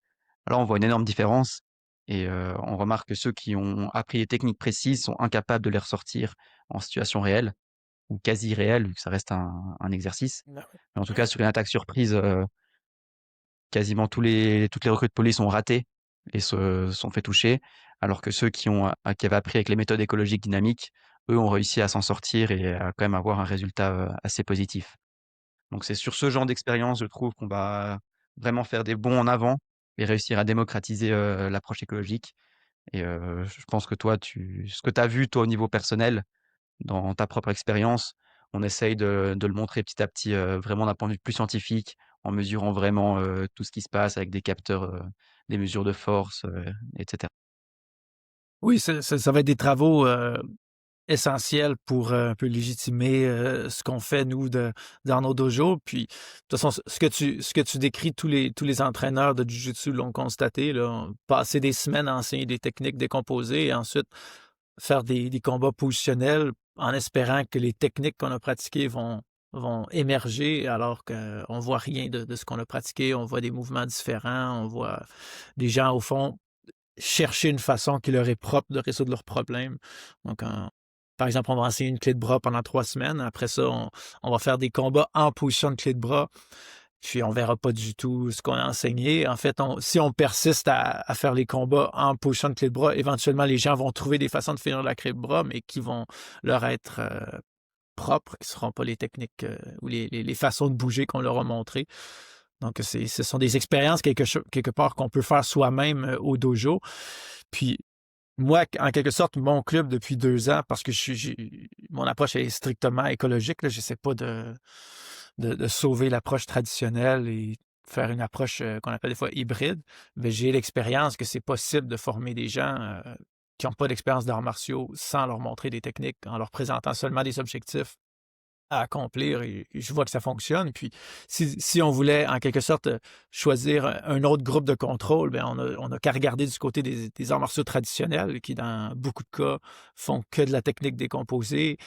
là on voit une énorme différence et on remarque que ceux qui ont appris les techniques précises sont incapables de les ressortir en situation réelle ou quasi réelle, vu que ça reste un exercice. Mais en tout cas, sur une attaque surprise, quasiment toutes les recrues de police ont raté et se sont fait toucher, alors que ceux qui avaient appris avec les méthodes écologiques dynamiques, eux ont réussi à s'en sortir et à quand même avoir un résultat assez positif. Donc c'est sur ce genre d'expérience, je trouve, qu'on va vraiment faire des bons en avant et réussir à démocratiser l'approche écologique. Et je pense que toi, ce que tu as vu, toi, au niveau personnel, dans ta propre expérience, on essaye de le montrer petit à petit, vraiment d'un point de vue plus scientifique, en mesurant vraiment, tout ce qui se passe avec des capteurs, des mesures de force, et cetera. Oui, ça va être des travaux, essentiel pour, un peu légitimer, ce qu'on fait nous dans nos dojos. Puis, de toute façon, ce que tu décris, tous les entraîneurs de jiu-jitsu l'ont constaté, là. Passer des semaines à enseigner des techniques décomposées et ensuite faire des combats positionnels en espérant que les techniques qu'on a pratiquées vont émerger alors qu'on voit rien de ce qu'on a pratiqué. On voit des mouvements différents, on voit des gens, au fond, chercher une façon qui leur est propre de résoudre leurs problèmes. Donc, par exemple, on va enseigner une clé de bras pendant 3 semaines. Après ça, on va faire des combats en position de clé de bras, puis on verra pas du tout ce qu'on a enseigné. En fait, si on persiste à faire les combats en position de clé de bras, éventuellement, les gens vont trouver des façons de finir la clé de bras, mais qui vont leur être propres, qui ne seront pas les techniques ou les façons de bouger qu'on leur a montrées. Donc, ce sont des expériences quelque part qu'on peut faire soi-même au dojo. Puis, moi, en quelque sorte, mon club depuis 2 ans, parce que mon approche est strictement écologique, là, j'essaie pas de sauver l'approche traditionnelle et faire une approche qu'on appelle des fois hybride, mais j'ai l'expérience que c'est possible de former des gens qui n'ont pas d'expérience d'arts martiaux sans leur montrer des techniques, en leur présentant seulement des objectifs à accomplir et je vois que ça fonctionne. Puis si on voulait en quelque sorte choisir un autre groupe de contrôle, bien, on a qu'à regarder du côté des arts martiaux traditionnels qui, dans beaucoup de cas, font que de la technique décomposée,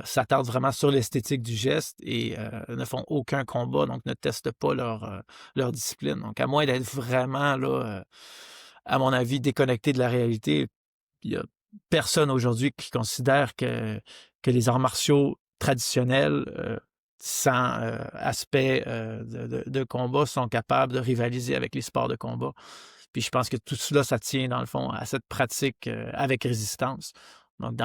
s'attardent vraiment sur l'esthétique du geste et ne font aucun combat, donc ne testent pas leur discipline. Donc, à moins d'être vraiment, là, à mon avis, déconnecté de la réalité, il y a personne aujourd'hui qui considère que les arts martiaux traditionnels, sans aspect de combat, sont capables de rivaliser avec les sports de combat. Puis je pense que tout cela, ça tient dans le fond à cette pratique avec résistance. Donc,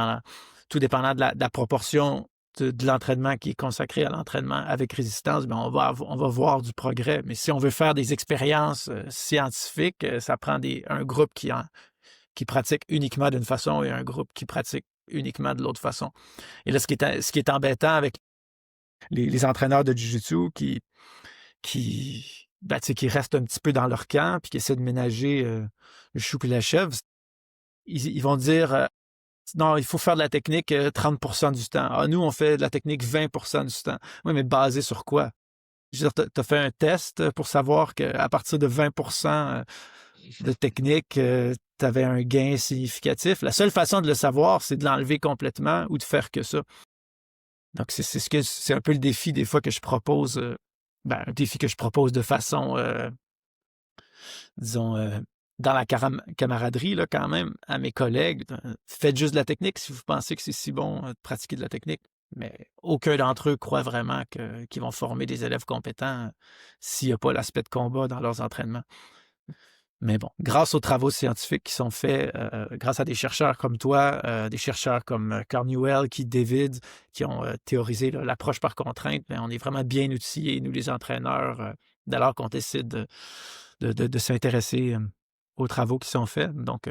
tout dépendant de la proportion de l'entraînement qui est consacré à l'entraînement avec résistance, bien, on va voir du progrès. Mais si on veut faire des expériences scientifiques, ça prend un groupe qui pratique uniquement d'une façon et un groupe qui pratique uniquement de l'autre façon. Et là, ce qui est embêtant avec les entraîneurs de Jiu-Jitsu qui restent un petit peu dans leur camp puis qui essaient de ménager le chou et la chèvre, ils vont dire non, il faut faire de la technique 30% du temps. Ah, nous, on fait de la technique 20% du temps. Oui, mais basé sur quoi? Je veux dire, tu as fait un test pour savoir qu'à partir de 20% de technique, tu avais un gain significatif. La seule façon de le savoir, c'est de l'enlever complètement ou de faire que ça. Donc, c'est un peu le défi des fois que je propose, un défi que je propose de façon, disons, dans la camaraderie, là, quand même, à mes collègues. Faites juste de la technique si vous pensez que c'est si bon de pratiquer de la technique. Mais aucun d'entre eux croit vraiment qu'ils vont former des élèves compétents s'il n'y a pas l'aspect de combat dans leurs entraînements. Mais bon, grâce aux travaux scientifiques qui sont faits, grâce à des chercheurs comme toi, des chercheurs comme Carl Newell, Keith David, qui ont théorisé là, l'approche par contrainte, mais on est vraiment bien outillés, nous les entraîneurs, dès lors qu'on décide de s'intéresser aux travaux qui sont faits. Donc,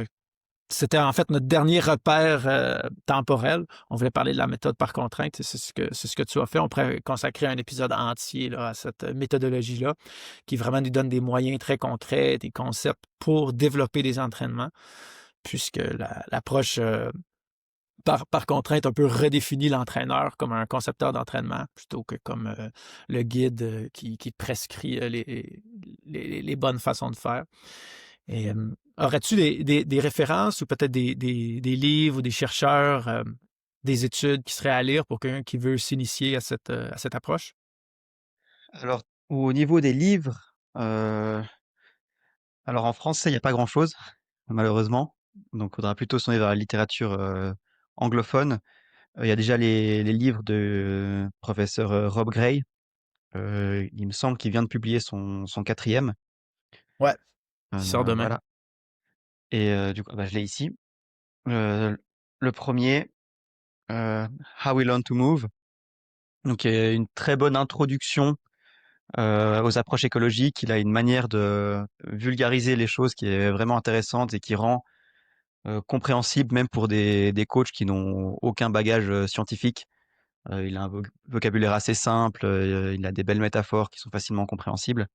c'était en fait notre dernier repère temporel. On voulait parler de la méthode par contrainte. C'est ce que tu as fait. On pourrait consacrer un épisode entier là, à cette méthodologie-là, qui vraiment nous donne des moyens très concrets, des concepts pour développer des entraînements, puisque l'approche par contrainte un peu redéfinit l'entraîneur comme un concepteur d'entraînement plutôt que comme le guide qui prescrit les bonnes façons de faire. Et aurais-tu des références ou peut-être des livres ou des chercheurs, des études qui seraient à lire pour quelqu'un qui veut s'initier à cette approche? Alors, au niveau des livres, alors en français, il y a pas grand-chose, malheureusement. Donc, il faudra plutôt se tourner vers la littérature, anglophone. Il y a déjà les livres de professeur, Rob Gray. Il me semble qu'il vient de publier son 4e. Ouais, qui sort demain. Voilà et du coup, bah, je l'ai ici. Heu, le 1er, How We Learn to Move, donc il y a une très bonne introduction, aux approches écologiques. Il a une manière de vulgariser les choses qui est vraiment intéressante et qui rend, compréhensible même pour des coachs qui n'ont aucun bagage, scientifique. Il a un vocabulaire assez simple, il a des belles métaphores qui sont facilement compréhensibles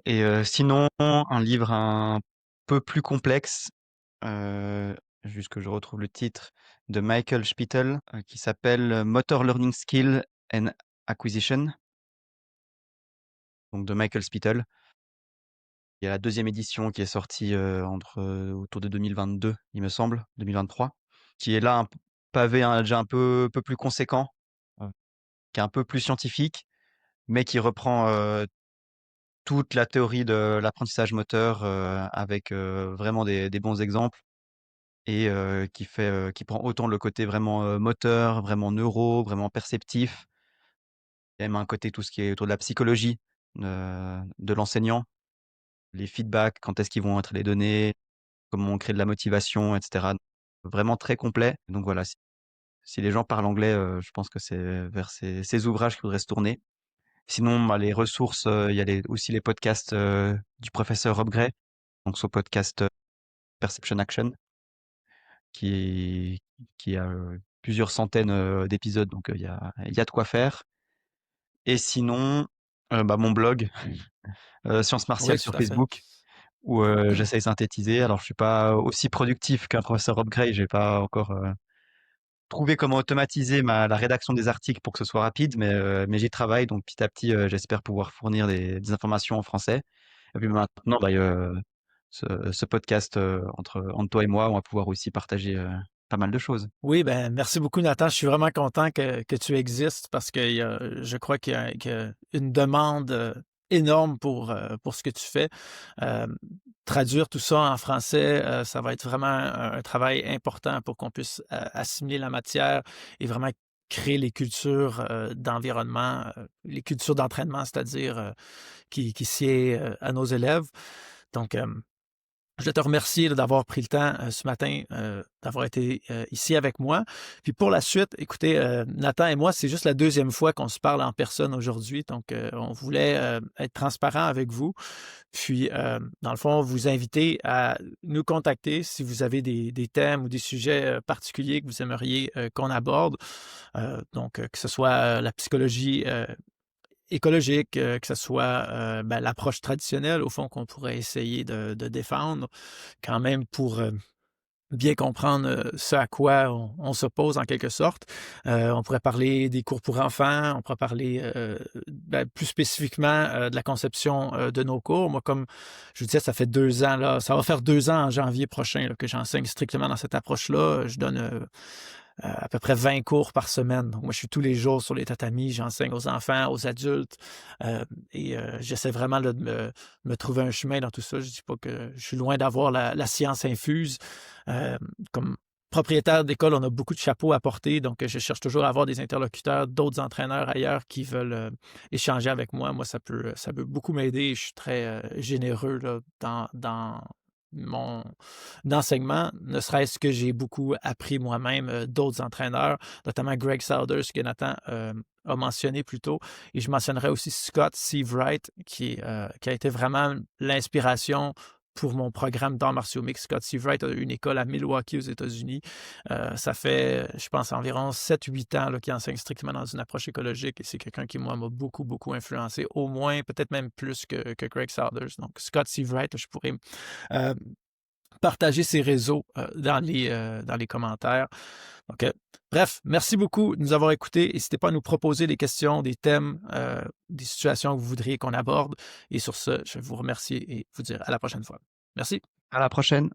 et sinon un livre un peu plus complexe, juste que je retrouve le titre, de Michael Spittel, qui s'appelle Motor Learning Skill and Acquisition, donc de Michael Spittel. Il y a la 2e édition qui est sortie, autour de 2022, il me semble, 2023, qui est là un p pavé déjà un peu plus conséquent, heu, qui est un peu plus scientifique, mais qui reprend, toute la théorie de l'apprentissage moteur, avec, vraiment des bons exemples et qui prend autant le côté vraiment, moteur, vraiment neuro, vraiment perceptif. Il y a même un côté tout ce qui est autour de la psychologie, de l'enseignant, les feedbacks, quand est-ce qu'ils vont être les donnés, comment on crée de la motivation et cetera. Vraiment très complet. Donc voilà, si les gens parlent anglais, je pense que c'est vers ces ouvrages qu'il faudrait se tourner. Sinon, bah, les ressources, il y a aussi les podcasts, du professeur Rob Gray, donc son podcast, Perception Action qui qui a, plusieurs centaines, d'épisodes, donc il y a de quoi faire et sinon, bah, mon blog, Sciences Oui, Martiales tout sur à fait. Facebook où, j'essaye de synthétiser. Alors je suis pas aussi productif qu'un professeur Rob Gray, j'ai pas encore, trouvé comment automatiser la rédaction des articles pour que ce soit rapide, mais j'y travaille donc petit à petit, j'espère pouvoir fournir des informations en français et puis maintenant, bah, ce podcast, entre toi et moi, on va pouvoir aussi partager, pas mal de choses. Oui, ben, merci beaucoup, Nathan. Je suis vraiment content que tu existes parce que je crois qu'il y a une demande énorme pour ce que tu fais. Euh, Traduire tout ça en français, ça va être vraiment un travail important pour qu'on puisse assimiler la matière et vraiment créer les cultures d'environnement, les cultures d'entraînement, c'est-à-dire qui sied à nos élèves. Donc, je te remercie là, d'avoir pris le temps ce matin, d'avoir été ici avec moi. Puis pour la suite, écoutez, Nathan et moi, c'est juste la deuxième fois qu'on se parle en personne aujourd'hui. Donc, on voulait être transparent avec vous. Puis, dans le fond, vous inviter à nous contacter si vous avez des thèmes ou des sujets particuliers que vous aimeriez qu'on aborde. Donc, que ce soit la psychologie écologique, que ce soit ben, l'approche traditionnelle, au fond, qu'on pourrait essayer de défendre quand même pour bien comprendre ce à quoi on s'oppose en quelque sorte. On pourrait parler des cours pour enfants, on pourrait parler ben, plus spécifiquement de la conception de nos cours. Moi, comme je vous disais, ça fait 2 ans, là, ça va faire 2 ans en janvier prochain là, que j'enseigne strictement dans cette approche-là. Je donne à peu près 20 cours par semaine. Donc, moi, je suis tous les jours sur les tatamis, j'enseigne aux enfants, aux adultes, et j'essaie vraiment là, de me trouver un chemin dans tout ça. Je dis pas que je suis loin d'avoir la science infuse. Euh, Comme propriétaire d'école, on a beaucoup de chapeaux à porter, donc je cherche toujours à avoir des interlocuteurs, d'autres entraîneurs ailleurs qui veulent échanger avec moi. Moi, ça peut beaucoup m'aider. Je suis très généreux là, dans mon d'enseignement, ne serait-ce que j'ai beaucoup appris moi-même d'autres entraîneurs, notamment Greg Souders, que Nathan a mentionné plus tôt. Et je mentionnerai aussi Scott Seavright, qui a été vraiment l'inspiration pour mon programme d'arts martiaux mix. Scott Seavright a une école à Milwaukee aux États-Unis. Ça fait, je pense, environ 7-8 ans qu'il enseigne strictement dans une approche écologique et c'est quelqu'un qui, moi, m'a beaucoup, beaucoup influencé, au moins, peut-être même plus que Craig Souders. Donc, Scott Seavright, je pourrais euh, partager ses réseaux dans les commentaires. Donc, bref, merci beaucoup de nous avoir écoutés. N'hésitez pas à nous proposer des questions, des thèmes, des situations que vous voudriez qu'on aborde. Et sur ce, je vais vous remercier et vous dire à la prochaine fois. Merci. À la prochaine.